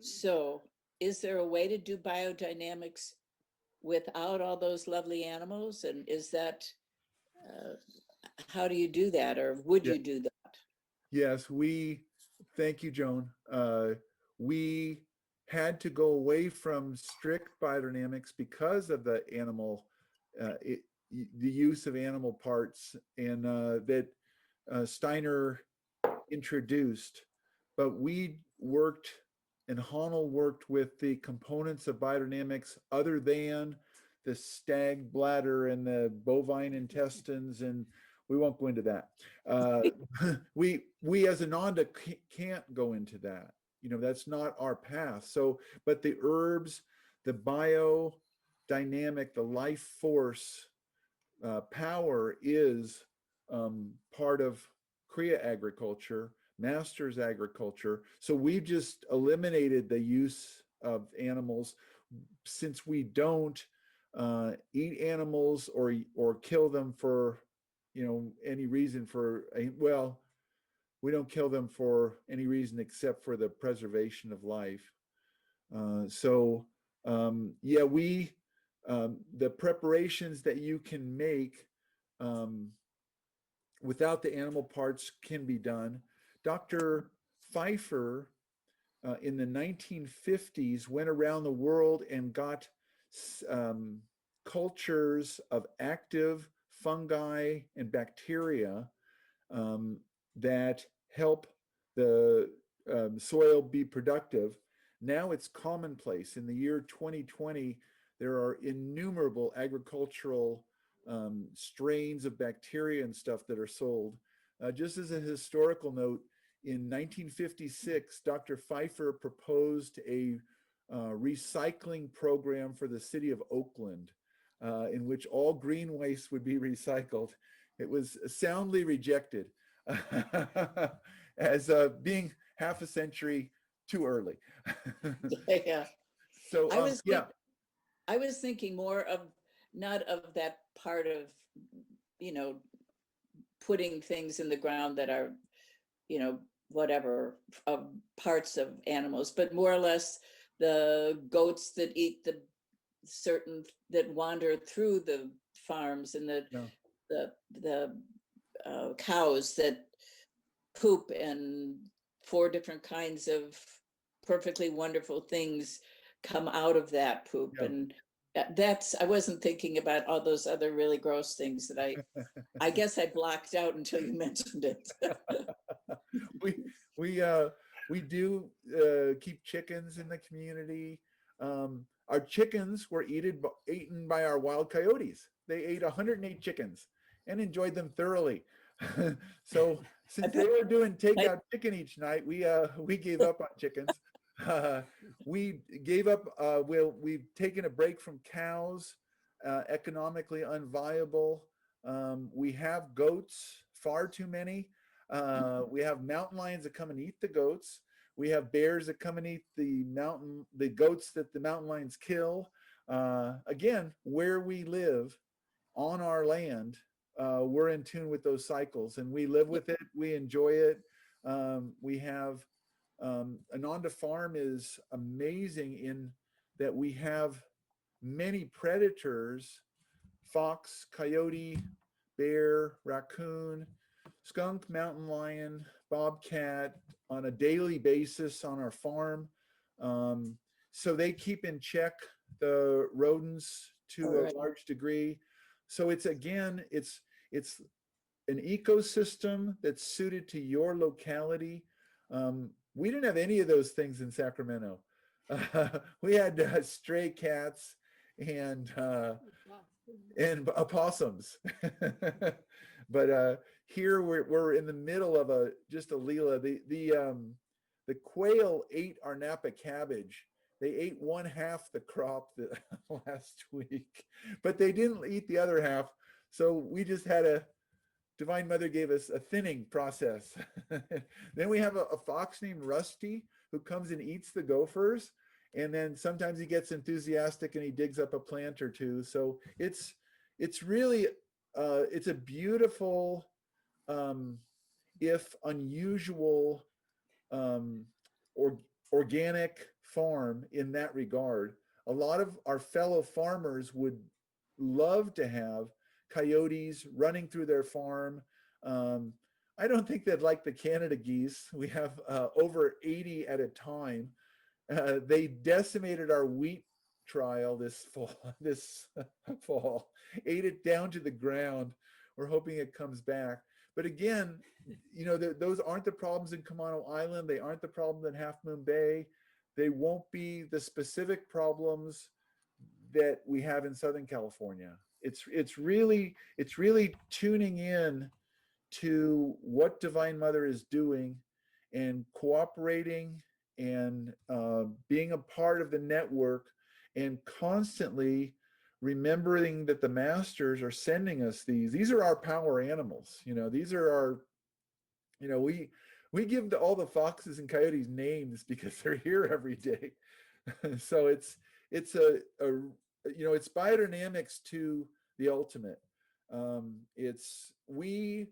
S4: So is there a way to do biodynamics without all those lovely animals? And is that, how do you do that? Or would you do that?
S2: Yes, thank you, Joan. We had to go away from strict biodynamics because of the animal, the use of animal parts, and that Steiner introduced. But we worked, and Haanel worked with the components of biodynamics other than the stag bladder and the bovine intestines, and we won't go into that. We as Ananda can't go into that. You know, that's not our path. So, but the herbs, the biodynamic, the life force power is part of Kriya agriculture, master's agriculture. So we've just eliminated the use of animals, since we don't eat animals or kill them for, you know, any reason for, well, we don't kill them for any reason except for the preservation of life. Yeah, the preparations that you can make without the animal parts can be done. Dr. Pfeiffer in the 1950s went around the world and got cultures of active fungi and bacteria that help the soil be productive. Now it's commonplace. In the year 2020, there are innumerable agricultural strains of bacteria and stuff that are sold. Just as a historical note, in 1956, Dr. Pfeiffer proposed a recycling program for the city of Oakland, in which all green waste would be recycled. It was soundly rejected as being half a century too early.
S4: Yeah.
S2: So
S4: I was thinking more of, not of that part of, you know, putting things in the ground that are, you know, whatever, parts of animals, but more or less the goats that eat the certain, that wander through the farms, and the cows that poop, and 4 different kinds of perfectly wonderful things come out of that poop. And that's, I wasn't thinking about all those other really gross things that I guess I blocked out until you mentioned it.
S2: we do keep chickens in the community. Our chickens were eaten by our wild coyotes. They ate 108 chickens and enjoyed them thoroughly. So since they were doing takeout chicken each night, we gave up on chickens. We gave up. We've taken a break from cows, economically unviable. We have goats, far too many. We have mountain lions that come and eat the goats. We have bears that come and eat the goats that the mountain lions kill. Again, where we live on our land, we're in tune with those cycles, and we live with it. We enjoy it. We have Ananda Farm is amazing in that we have many predators: fox, coyote, bear, raccoon, skunk, mountain lion, bobcat on a daily basis on our farm. So they keep in check the rodents to a large degree. So it's an ecosystem that's suited to your locality. We didn't have any of those things in Sacramento. We had stray cats and opossums. But here we're in the middle of just a Leela. The quail ate our Napa cabbage. They ate 1/2 the crop last week, but they didn't eat the other half. So we just had Divine Mother gave us a thinning process. Then we have a fox named Rusty who comes and eats the gophers. And then sometimes he gets enthusiastic and he digs up a plant or two. So it's really, it's a beautiful, if unusual, organic farm in that regard. A lot of our fellow farmers would love to have coyotes running through their farm. I don't think they'd like the Canada geese. We have over 80 at a time. They decimated our wheat trial this fall, ate it down to the ground. We're hoping it comes back. But again, you know, those aren't the problems in Camano Island. They aren't the problem in Half Moon Bay. They won't be the specific problems that we have in Southern California. It's really tuning in to what Divine Mother is doing and cooperating and being a part of the network and constantly remembering that the masters are sending us these are our power animals. You know, these are our, you know, we give all the foxes and coyotes names because they're here every day. So it's a you know, it's biodynamics to the ultimate. We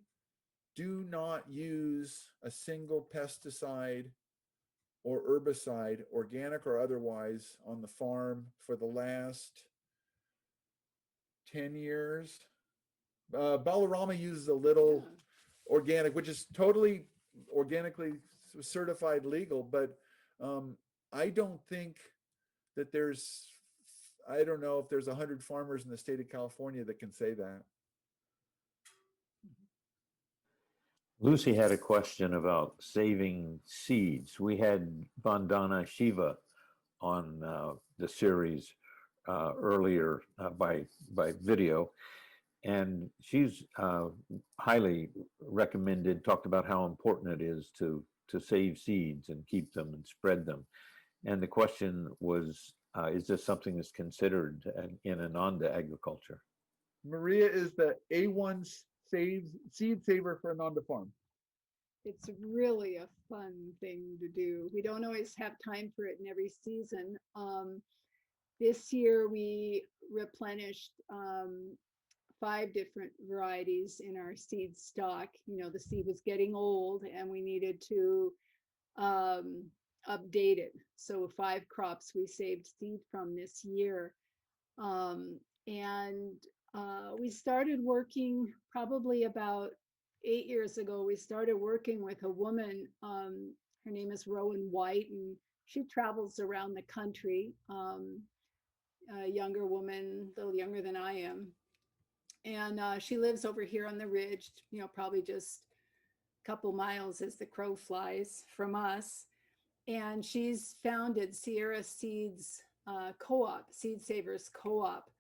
S2: do not use a single pesticide or herbicide, organic or otherwise, on the farm for the last 10 years. Balarama uses a little organic, which is totally organically certified legal, but I don't think that I don't know if there's 100 farmers in the state of California that can say that.
S1: Lucy had a question about saving seeds. We had Vandana Shiva on the series earlier by video, and she's highly recommended, talked about how important it is to save seeds and keep them and spread them. And the question was, is this something that's considered in Ananda agriculture?
S2: Maria is the A1 seed saver for Ananda Farm.
S3: It's really a fun thing to do. We don't always have time for it in every season. This year we replenished 5 different varieties in our seed stock. You know, the seed was getting old and we needed to update it. So 5 crops we saved seed from this year. We started working probably about 8 years ago. We started working with a woman. Her name is Rowan White, and she travels around the country. A younger woman, a little younger than I am. And she lives over here on the ridge, you know, probably just a couple miles as the crow flies from us. And she's founded Sierra Seeds Co-op, Seed Savers Co-op.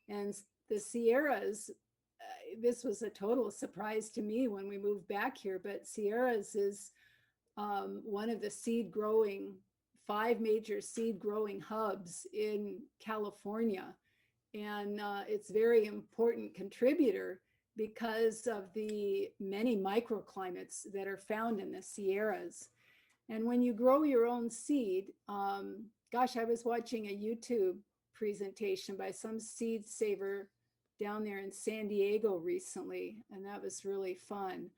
S3: And the Sierras, this was a total surprise to me when we moved back here, but Sierras is one of the 5 major seed growing hubs in California. And it's a very important contributor because of the many microclimates that are found in the Sierras. And when you grow your own seed, gosh, I was watching a YouTube presentation by some seed saver down there in San Diego recently, and that was really fun.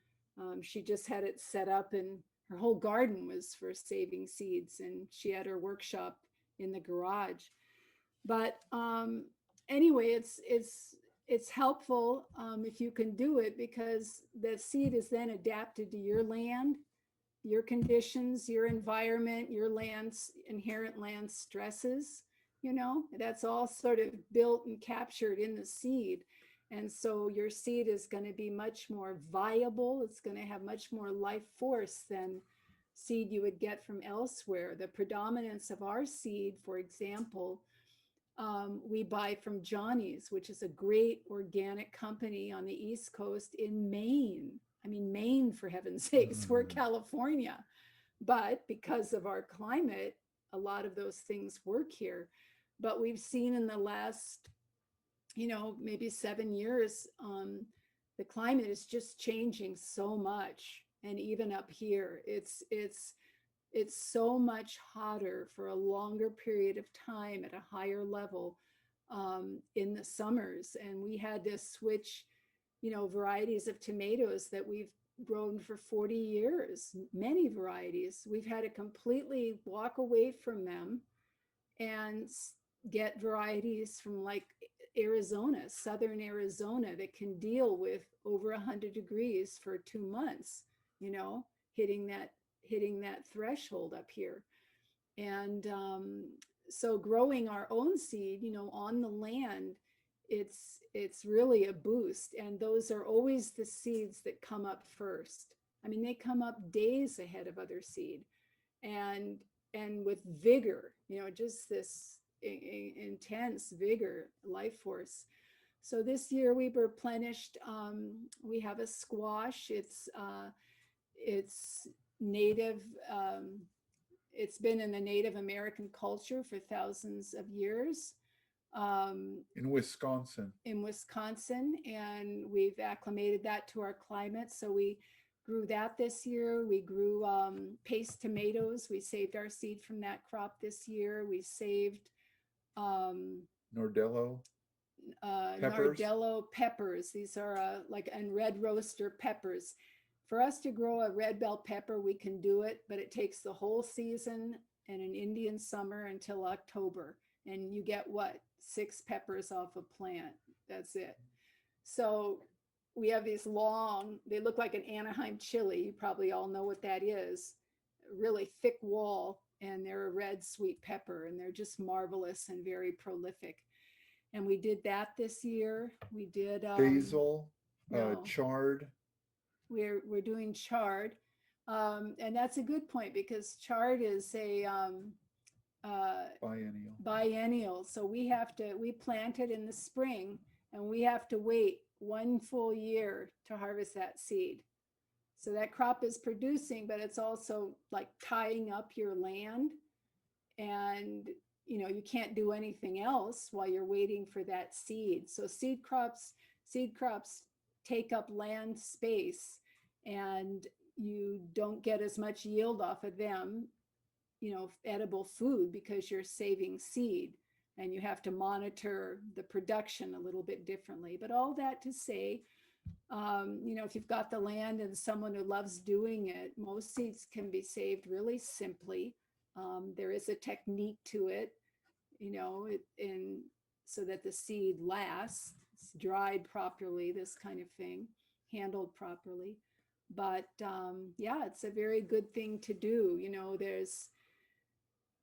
S3: She just had it set up and her whole garden was for saving seeds, and she had her workshop in the garage. But anyway, it's helpful if you can do it, because the seed is then adapted to your land, your conditions, your environment, your land's inherent land stresses. You know, that's all sort of built and captured in the seed. And so your seed is going to be much more viable. It's going to have much more life force than seed you would get from elsewhere. The predominance of our seed, for example, we buy from Johnny's, which is a great organic company on the East Coast in Maine. I mean, Maine, for heaven's sakes, we're California. But because of our climate, a lot of those things work here. But we've seen in the last, you know, maybe 7 years, the climate is just changing so much. And even up here, it's so much hotter for a longer period of time at a higher level in the summers. And we had to switch, you know, varieties of tomatoes that we've grown for 40 years, many varieties. We've had to completely walk away from them and get varieties from like Arizona, southern Arizona, that can deal with over 100 degrees for 2 months, you know, hitting that threshold up here. And so growing our own seed, you know, on the land, it's really a boost. And those are always the seeds that come up first. I mean, they come up days ahead of other seed, and with vigor, you know, just this intense vigor, life force. So this year we replenished, we have a squash. It's native, it's been in the Native American culture for thousands of years.
S2: In Wisconsin.
S3: And we've acclimated that to our climate. So we grew that this year. We grew paste tomatoes. We saved our seed from that crop this year. We saved
S2: Nordello. Peppers.
S3: Nardello peppers. These are and red roaster peppers. For us to grow a red bell pepper, we can do it, but it takes the whole season and an Indian summer until October. And you get what? 6 peppers off a plant. That's it. So we have these long, they look like an Anaheim chili. You probably all know what that is. A really thick wall, and they're a red sweet pepper, and they're just marvelous and very prolific. And we did that this year. We did
S2: Basil,
S3: no.
S2: chard.
S3: We're doing chard. And that's a good point, because chard is a biennial. So we plant it in the spring, and we have to wait 1 full year to harvest that seed. So that crop is producing, but it's also like tying up your land, and you know, you can't do anything else while you're waiting for that seed. So seed crops take up land space, and you don't get as much yield off of them, you know, edible food, because you're saving seed, and you have to monitor the production a little bit differently. But all that to say, you know, if you've got the land and someone who loves doing it, most seeds can be saved really simply. There is a technique to it, you know, so that the seed lasts, it's dried properly, this kind of thing, handled properly. But yeah, it's a very good thing to do. You know, there's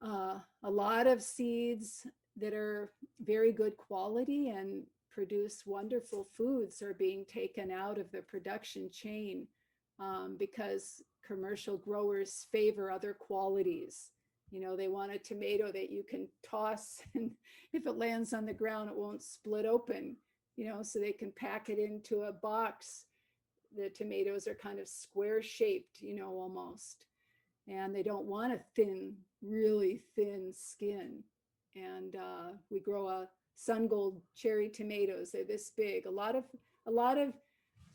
S3: a lot of seeds that are very good quality and produce wonderful foods are being taken out of the production chain because commercial growers favor other qualities. You know, they want a tomato that you can toss, and if it lands on the ground, it won't split open, you know, so they can pack it into a box. The tomatoes are kind of square shaped, you know, almost. And they don't want a thin, really thin skin. And we grow a sun gold cherry tomatoes. They're this big.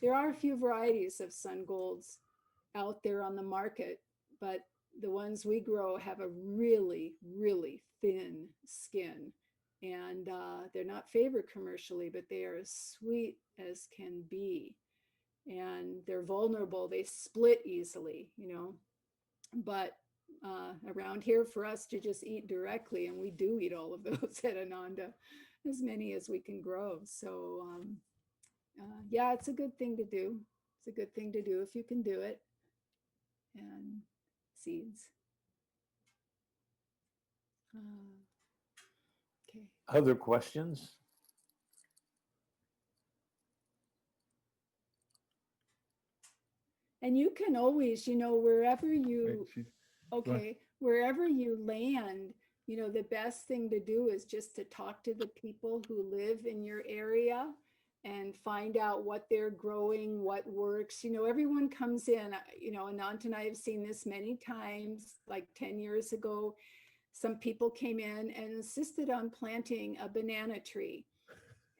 S3: There are a few varieties of sun golds out there on the market, but the ones we grow have a really, really thin skin. And they're not favored commercially, but they are as sweet as can be. And they're vulnerable. They split easily, you know. But around here, for us to just eat directly, and we do eat all of those at Ananda, as many as we can grow. So yeah, it's a good thing to do. It's a good thing to do if you can do it. And seeds. Okay.
S1: Other questions?
S3: And you can always, you know, wherever you land, you know, the best thing to do is just to talk to the people who live in your area and find out what they're growing, what works. You know, everyone comes in, you know, Anant and I have seen this many times. Like 10 years ago, some people came in and insisted on planting a banana tree,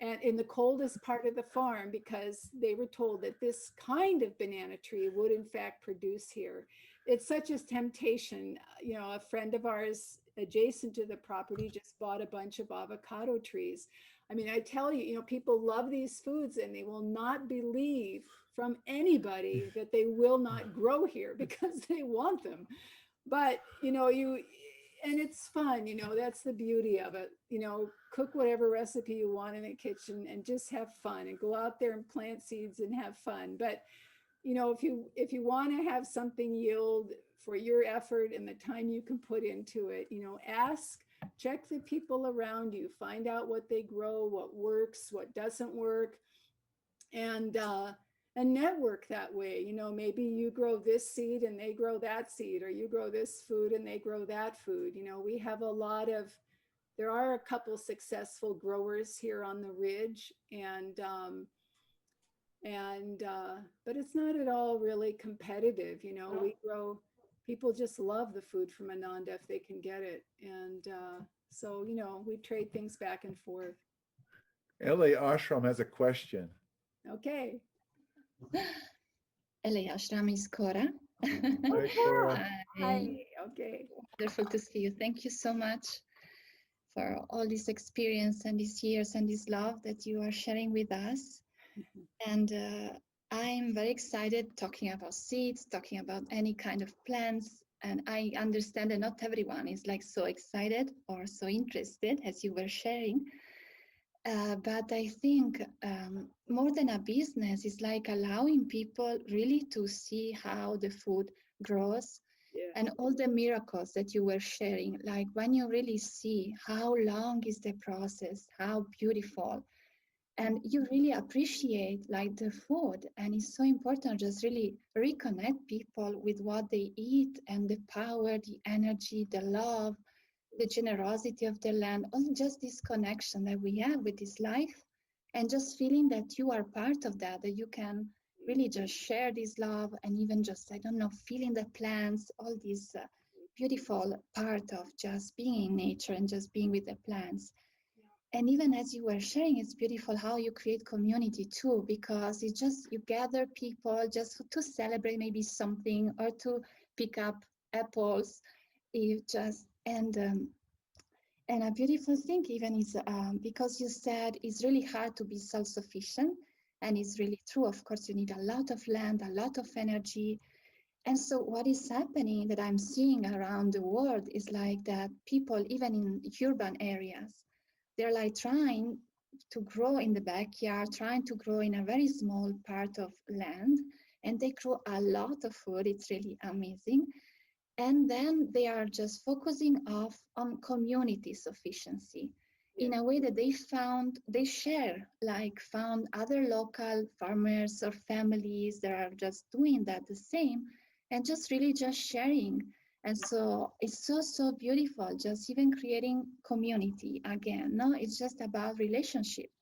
S3: and in the coldest part of the farm, because they were told that this kind of banana tree would in fact produce here. It's such a temptation. You know, a friend of ours adjacent to the property just bought a bunch of avocado trees. I mean, I tell you, you know, people love these foods, and they will not believe from anybody that they will not grow here because they want them. But, you know, and it's fun, that's the beauty of it. Cook whatever recipe you want in the kitchen and just have fun and go out there and plant seeds and have fun. But if you want to have something yield for your effort and the time you can put into it, check the people around you, find out what they grow, what works, what doesn't work, and network that way. Maybe you grow this seed and they grow that seed, or you grow this food and they grow that food. We have there are a couple successful growers here on the ridge, but it's not at all really competitive. We grow, people just love the food from Ananda if they can get it. And so, we trade things back and forth.
S2: LA Ashram has a question.
S3: Okay.
S5: LA Ashram is Cora.
S2: Hi, Cora.
S3: Hi. Okay.
S5: Wonderful to see you. Thank you so much for all this experience and these years and this love that you are sharing with us. And I'm very excited talking about seeds, talking about any kind of plants. And I understand that not everyone is like so excited or so interested as you were sharing. But I think more than a business, it's like allowing people really to see how the food grows.
S3: Yeah.
S5: And all the miracles that you were sharing, like when you really see how long is the process, how beautiful, and you really appreciate like the food. And it's so important just really reconnect people with what they eat and the power, the energy, the love, the generosity of the land, all just this connection that we have with this life, and just feeling that you are part of that, that you can really just share this love, and even just, I don't know, feeling the plants, all this beautiful part of just being in nature and just being with the plants. And even as you were sharing, it's beautiful how you create community too, because it's just, you gather people just to celebrate maybe something or to pick up apples. You just, and a beautiful thing even is because you said it's really hard to be self-sufficient, and it's really true. Of course, you need a lot of land, a lot of energy. And so what is happening that I'm seeing around the world is like that people, even in urban areas, they're like trying to grow in the backyard, trying to grow in a very small part of land, and they grow a lot of food. It's really amazing. And then they are just focusing on community sufficiency in a way that they found other local farmers or families that are just doing that the same, and just really just sharing. And so it's so beautiful, just even creating community again. No, it's just about relationship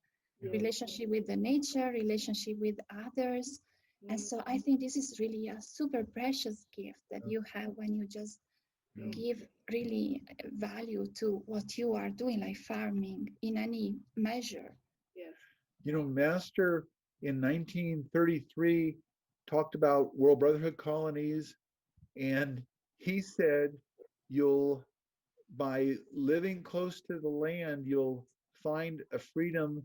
S5: with the nature, relationship with others. And so I think this is really a super precious gift that you have when you just give really value to what you are doing, like farming in any measure.
S3: Yes.
S2: Master in 1933 talked about World Brotherhood colonies, and he said, by living close to the land, you'll find a freedom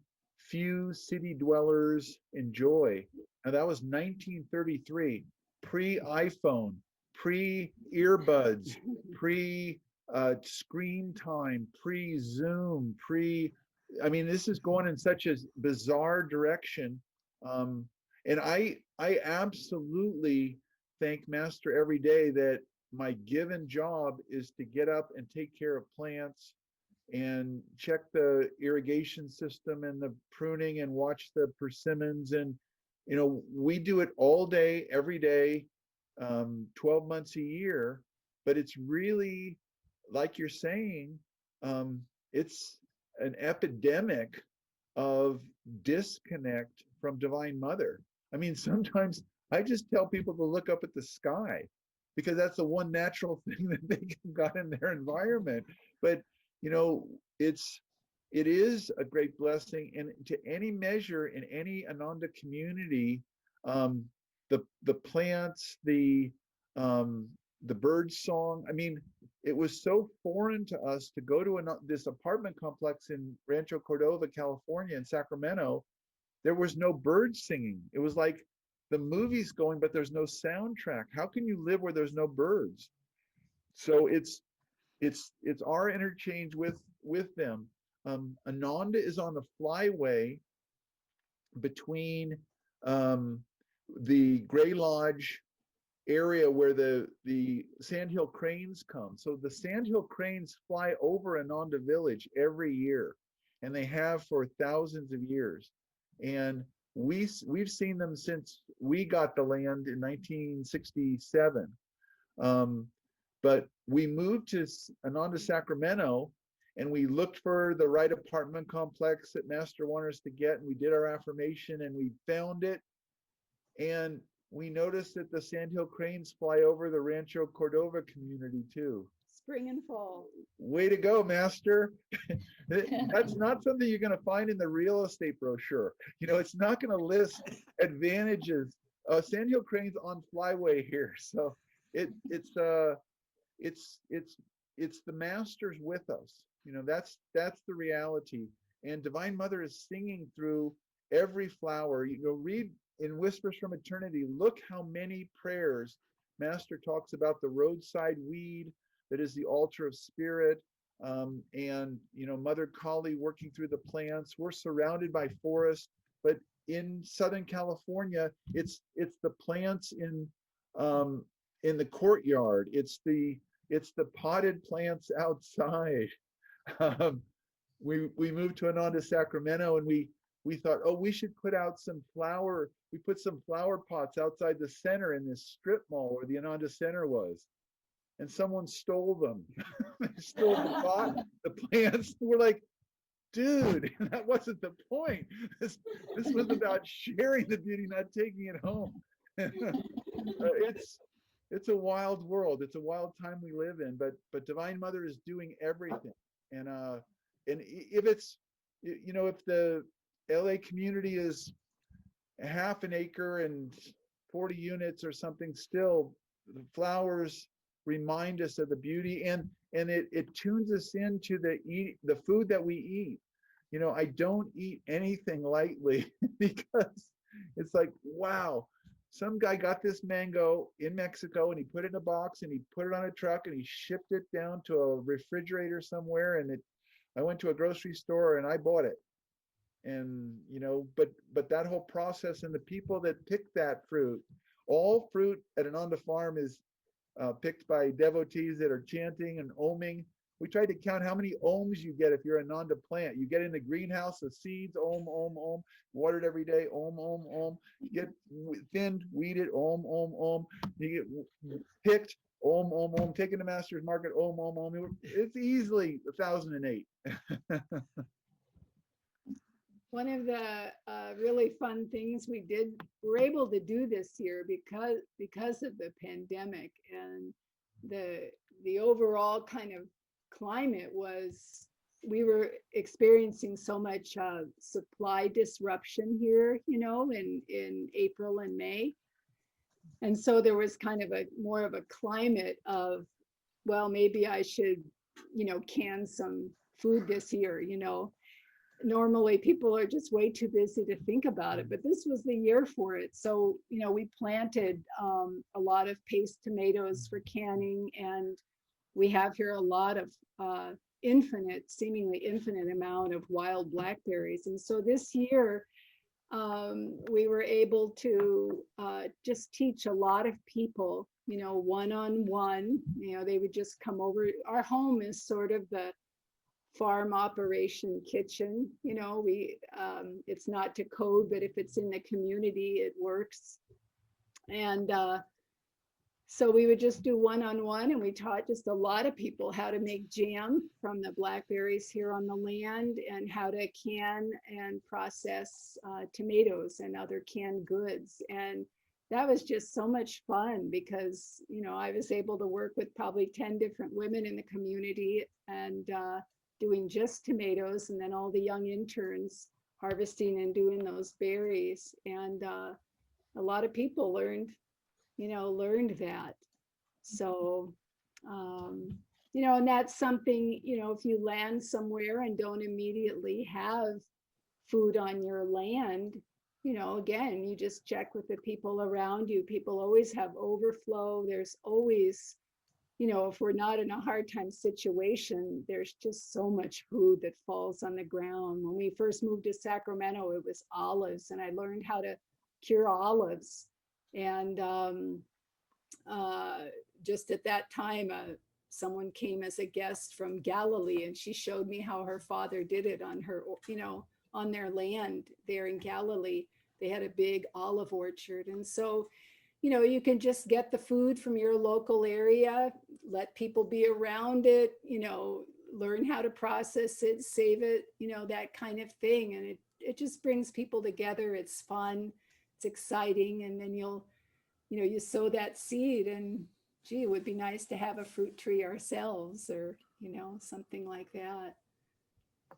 S2: few city dwellers enjoy. Now that was 1933, pre-iPhone, pre-earbuds, pre-screen time, pre-Zoom, this is going in such a bizarre direction. And I absolutely thank Master every day that my given job is to get up and take care of plants and check the irrigation system and the pruning and watch the persimmons. And, we do it all day, every day, 12 months a year. But it's really, like you're saying, it's an epidemic of disconnect from Divine Mother. Sometimes I just tell people to look up at the sky, because that's the one natural thing that they got in their environment. But it is a great blessing, and to any measure in any Ananda community, the plants, the bird song. It was so foreign to us to go to this apartment complex in Rancho Cordova, California, in Sacramento. There was no bird singing. It was like the movie's going, but there's no soundtrack. How can you live where there's no birds? So it's it's our interchange with them. Ananda is on the flyway between the Gray Lodge area where the sandhill cranes come. So the sandhill cranes fly over Ananda Village every year, and they have for thousands of years. And we've seen them since we got the land in 1967. But we moved to Ananda, Sacramento, and we looked for the right apartment complex that Master wanted us to get, and we did our affirmation, and we found it. And we noticed that the sandhill cranes fly over the Rancho Cordova community too.
S3: Spring and fall.
S2: Way to go, Master. That's not something you're going to find in the real estate brochure. You know, it's not going to list advantages. Sandhill cranes on flyway here. So it's the Masters with us. You know, that's the reality. And Divine Mother is singing through every flower. You know, read in Whispers from Eternity, look how many prayers Master talks about the roadside weed that is the altar of spirit, and you know, Mother Kali working through the plants. We're surrounded by forest, but in Southern California, it's the plants in the courtyard. It's the potted plants outside. We moved to Ananda, Sacramento, and we thought, oh, we should put out some flower. We put some flower pots outside the center in this strip mall where the Ananda Center was. And someone stole them. They stole the pot, the plants. We're like, dude, that wasn't the point. This was about sharing the beauty, not taking it home. It's a wild world. It's a wild time we live in, but Divine Mother is doing everything. And if it's, you know, if the LA community is a half an acre and 40 units or something, still the flowers remind us of the beauty, and it tunes us into the food that we eat. You know, I don't eat anything lightly because it's like, wow, some guy got this mango in Mexico and he put it in a box and he put it on a truck and he shipped it down to a refrigerator somewhere, and I went to a grocery store and I bought it. And you know, but that whole process and the people that pick that fruit, all fruit at Ananda Farm is picked by devotees that are chanting and oming. We tried to count how many ohms you get if you're an Ananda plant. You get in the greenhouse, the seeds, ohm, ohm, ohm, watered every day, ohm, ohm, ohm. You get thinned, weeded, ohm, ohm, ohm. You get picked, ohm, ohm, ohm. Taken to Master's Market, ohm, ohm, ohm. It's easily 1,008.
S3: One of the really fun things we're able to do this year because of the pandemic, and the overall kind of climate was, we were experiencing so much supply disruption here, you know, in April and May. And so there was kind of more of a climate of, well, maybe I should, you know, can some food this year, you know. Normally people are just way too busy to think about it, but this was the year for it. So, you know, we planted a lot of paste tomatoes for canning, and we have here a lot of seemingly infinite amount of wild blackberries. And so this year we were able to just teach a lot of people, you know, one-on-one. You know, they would just come over. Our home is sort of the farm operation kitchen. You know, it's not to code, but if it's in the community, it works. And so we would just do one-on-one, and we taught just a lot of people how to make jam from the blackberries here on the land, and how to can and process tomatoes and other canned goods. And that was just so much fun because, you know, I was able to work with probably 10 different women in the community, and doing just tomatoes, and then all the young interns harvesting and doing those berries. And a lot of people learned that. So, you know, and that's something, you know, if you land somewhere and don't immediately have food on your land, you know, again, you just check with the people around you. People always have overflow. There's always, if we're not in a hard time situation, there's just so much food that falls on the ground. When we first moved to Sacramento, it was olives, and I learned how to cure olives. And just at that time, someone came as a guest from Galilee, and she showed me how her father did it on her, on their land there in Galilee. They had a big olive orchard. And so, you can just get the food from your local area, let people be around it, learn how to process it, save it, that kind of thing. And it just brings people together. It's fun, it's exciting. And then you sow that seed, and gee, it would be nice to have a fruit tree ourselves, or, something like that.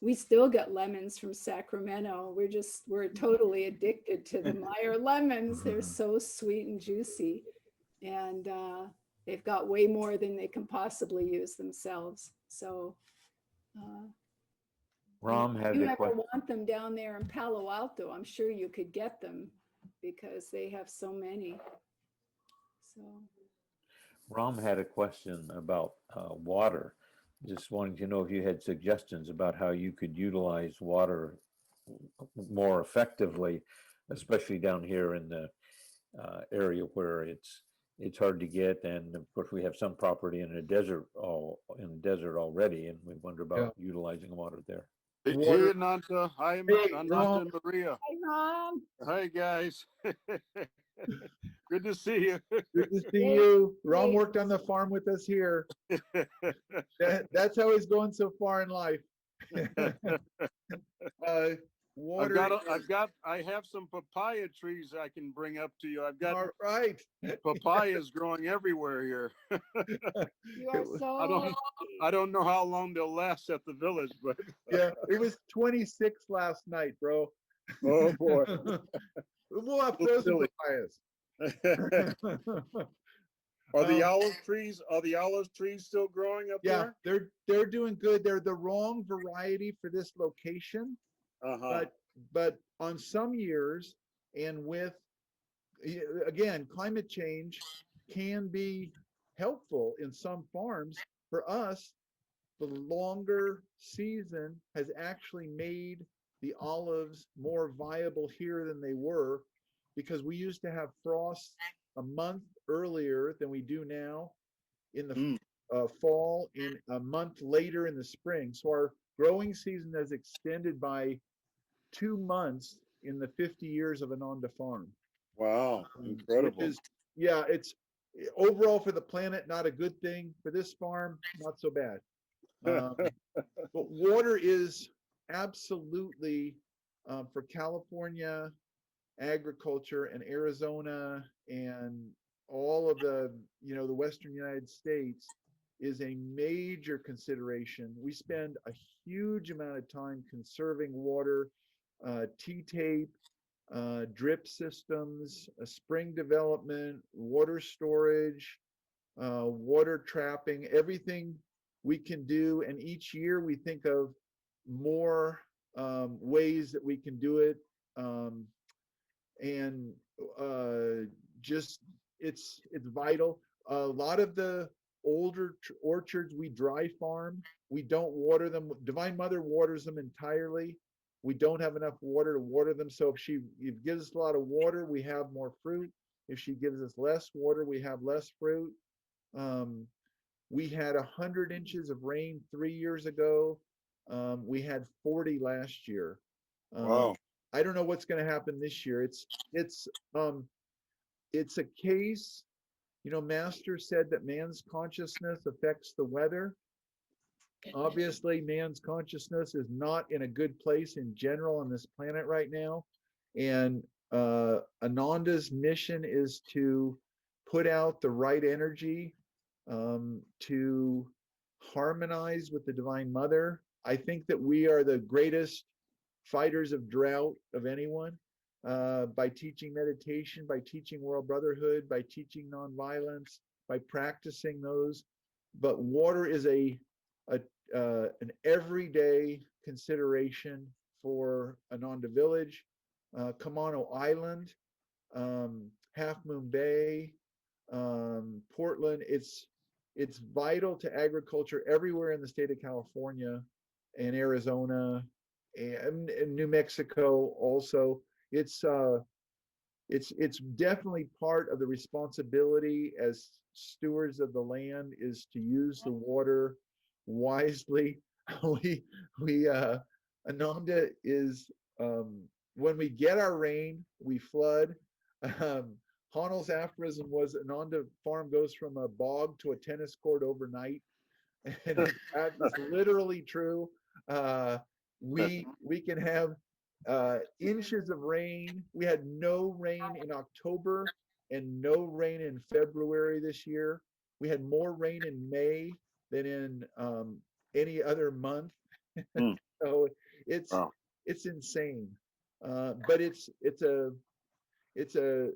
S3: We still get lemons from Sacramento. We're totally addicted to the Meyer lemons. They're so sweet and juicy. And they've got way more than they can possibly use themselves. So
S1: Ram
S3: if
S1: had
S3: you
S1: a
S3: ever
S1: question.
S3: want them down there in Palo Alto, I'm sure you could get them because they have so many. So
S1: Ram had a question about water. Just wanting to know if you had suggestions about how you could utilize water more effectively, especially down here in the area where it's hard to get, and of course we have some property in a desert already, and we wonder about utilizing water there.
S6: Hey,
S2: Water.
S6: Ananta. Hi,
S2: Hey,
S6: Ananda
S2: Ram.
S6: and Maria.
S3: hi, Mom.
S6: Hi, guys. Good to see you.
S2: Good to see
S3: Hey,
S2: you. Ron
S3: hey.
S2: worked on the farm with us here. That's how he's going so far in life. Water.
S6: I have some papaya trees I can bring up to you. I've got
S2: All right.
S6: papayas growing everywhere here.
S3: You are so
S6: I don't know how long they'll last at the village, but
S2: Yeah, it was 26 last night, bro.
S6: oh boy.
S2: We'll have frozen
S6: Silly.
S2: papayas.
S6: Are the olive trees still growing up
S2: Yeah,
S6: there?
S2: they're doing good. They're the wrong variety for this location,
S6: Uh-huh.
S2: but on some years, and with again, climate change can be helpful in some farms. For us, the longer season has actually made the olives more viable here than they were, because we used to have frost a month earlier than we do now in the fall, and a month later in the spring. So our growing season has extended by 2 months in the 50 years of Ananda Farm.
S6: Wow, incredible.
S2: Which is, yeah, it's overall for the planet, not a good thing. For this farm, not so bad. But water is absolutely, for California agriculture and Arizona and all of the Western United States, is a major consideration. We spend a huge amount of time conserving water, T-tape, drip systems, spring development, water storage, water trapping, everything we can do. And each year we think of more ways that we can do it. And just it's vital. A lot of the older orchards we dry farm, we don't water them. Divine Mother waters them entirely. We don't have enough water to water them. So if she gives us a lot of water, we have more fruit. If she gives us less water, we have less fruit. We had 100 inches of rain 3 years ago. We had 40 last year.
S6: Wow.
S2: I don't know what's going to happen this year. It's a case, Master said that man's consciousness affects the weather. Obviously, man's consciousness is not in a good place in general on this planet right now. And Ananda's mission is to put out the right energy to harmonize with the Divine Mother. I think that we are the greatest fighters of drought of anyone, by teaching meditation, by teaching world brotherhood, by teaching nonviolence, by practicing those. But water is an everyday consideration for Ananda Village, Kamano Island, Half Moon Bay, Portland. it's vital to agriculture everywhere in the state of California and Arizona and New Mexico also. It's definitely part of the responsibility as stewards of the land is to use the water wisely. We Ananda is when we get our rain, we flood. Um, Haanel's aphorism was Ananda Farm goes from a bog to a tennis court overnight, and that is literally true. We can have inches of rain. We had no rain in October and no rain in February this year. We had more rain in May than in any other month.
S6: Hmm.
S2: So it's
S6: Wow.
S2: it's insane, but it's a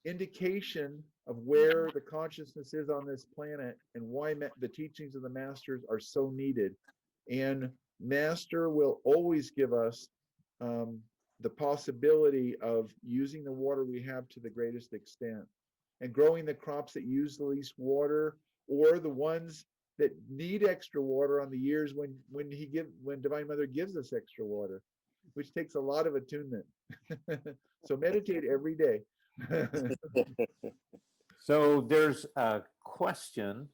S2: indication of where the consciousness is on this planet and why the teachings of the masters are so needed. And master will always give us um, the possibility of using the water we have to the greatest extent and growing the crops that use the least water or the ones that need extra water on the years when Divine Mother gives us extra water, which takes a lot of attunement. So meditate every day.
S1: So there's a question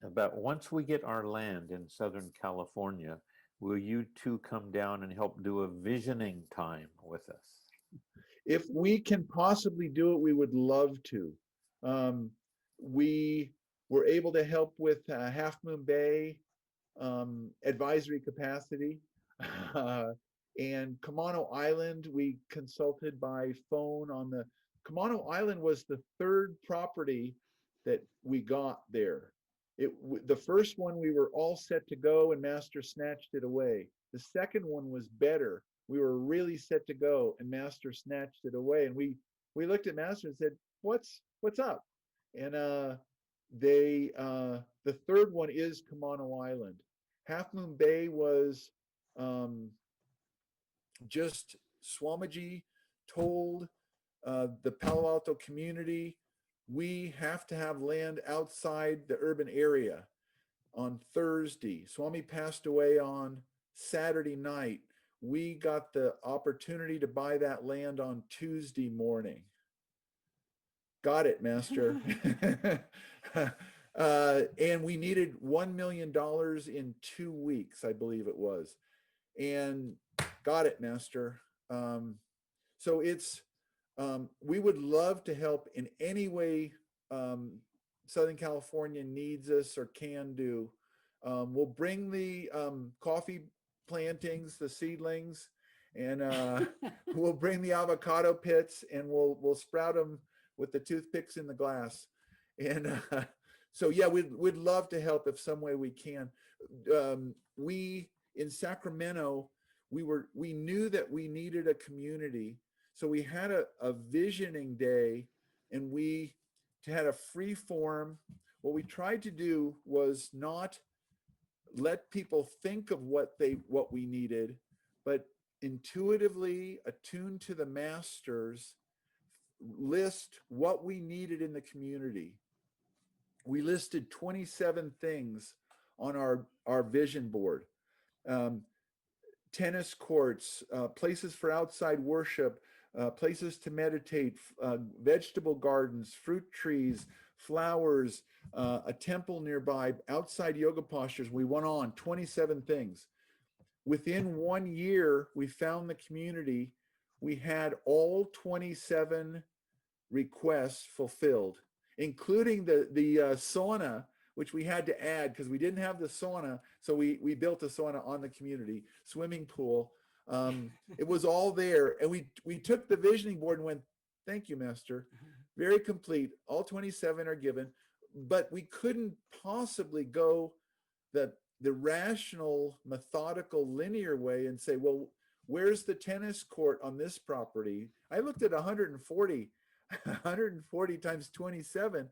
S1: about once we get our land in Southern California, will you two come down and help do a visioning time with us?
S2: If we can possibly do it, we would love to. We were able to help with Half Moon Bay advisory capacity. And Camano Island, we consulted by phone on the Camano Island was the third property that we got there. The first one we were all set to go and Master snatched it away. The second one was better. We were really set to go and Master snatched it away. And we looked at Master and said, what's up? And the third one is Camano Island. Half Moon Bay was just Swamiji told the Palo Alto community, we have to have land outside the urban area on Thursday. Swami passed away on Saturday night. We got the opportunity to buy that land on Tuesday morning. Got it, Master. And we needed $1 million in 2 weeks, I believe it was. And got it, Master. So it's, we would love to help in any way Southern California needs us or can do. We'll bring the coffee plantings, the seedlings, and we'll bring the avocado pits and we'll sprout them with the toothpicks in the glass. And so, yeah, we'd love to help if some way we can. We in Sacramento, we knew that we needed a community. So we had a visioning day and we had a free form. What we tried to do was not let people think of what we needed, but intuitively attuned to the masters, list what we needed in the community. We listed 27 things on our vision board. Tennis courts, places for outside worship, places to meditate, vegetable gardens, fruit trees, flowers, a temple nearby, outside yoga postures. We went on 27 things. Within 1 year, we found the community. We had all 27 requests fulfilled, including the sauna, which we had to add because we didn't have the sauna. So we built a sauna on the community, swimming pool. It was all there. And we took the visioning board and went, thank you, Master. Very complete. All 27 are given, but we couldn't possibly go the rational, methodical, linear way and say, well, where's the tennis court on this property? I looked at 140 times 27,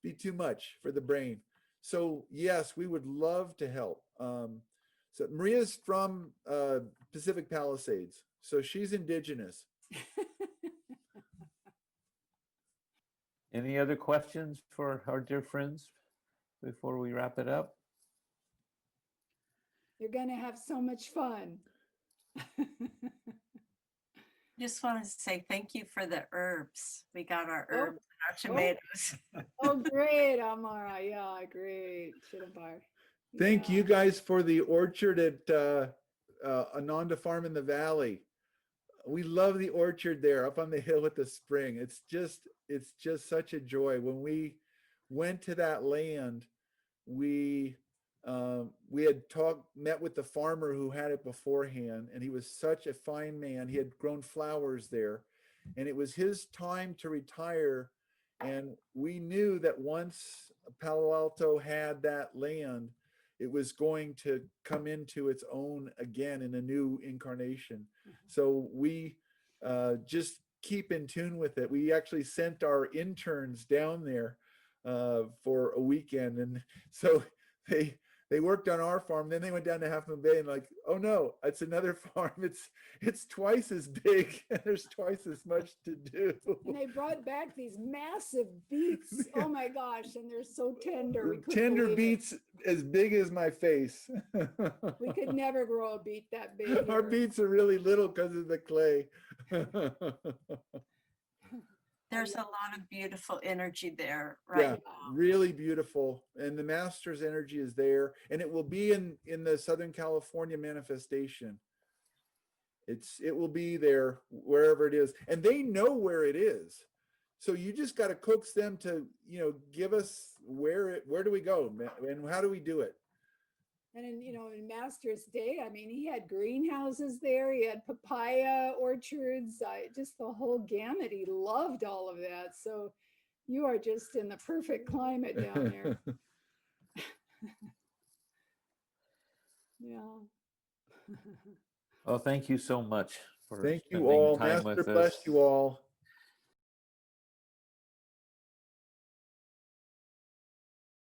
S2: be too much for the brain. So yes, we would love to help. So Maria's from Pacific Palisades, so she's indigenous.
S1: Any other questions for our dear friends? before we wrap it up?
S3: You're going to have so much fun.
S7: Just want to say thank you for the herbs. We got our
S3: Oh,
S7: herbs and our
S3: oh.
S7: tomatoes.
S3: Oh, great, Amara. Yeah, great. Shirabar.
S2: Thank
S3: Yeah.
S2: you guys for the orchard at Ananda Farm in the Valley. We love the orchard there up on the hill with the spring. It's just such a joy. When we went to that land, we had met with the farmer who had it beforehand, and he was such a fine man. He had grown flowers there, and it was his time to retire. And we knew that once Palo Alto had that land, it was going to come into its own again in a new incarnation. So we just keep in tune with it. We actually sent our interns down there for a weekend, and so they worked on our farm. Then they went down to Half Moon Bay and like, oh no, it's another farm. It's twice as big and there's twice as much to do.
S3: And they brought back these massive beets. Oh my gosh, and they're so tender. We couldn't
S2: Tender
S3: believe it.
S2: beets as big as my face.
S3: We could never grow a beet that big.
S2: Our
S3: here.
S2: beets are really little because of the clay.
S7: There's a lot of beautiful energy there
S2: Yeah,
S7: right now.
S2: really beautiful. And the master's energy is there, and it will be in the Southern California manifestation. It will be there wherever it is, and they know where it is. So you just got to coax them to, give us where do we go, and how do we do it?
S3: And in Master's Day, I mean, he had greenhouses there. He had papaya orchards, just the whole gamut. He loved all of that. So you are just in the perfect climate down there. Yeah.
S1: Well, thank you so much for
S2: Thank you
S1: spending
S2: all.
S1: time
S2: Master
S1: with
S2: bless
S1: us.
S2: you all.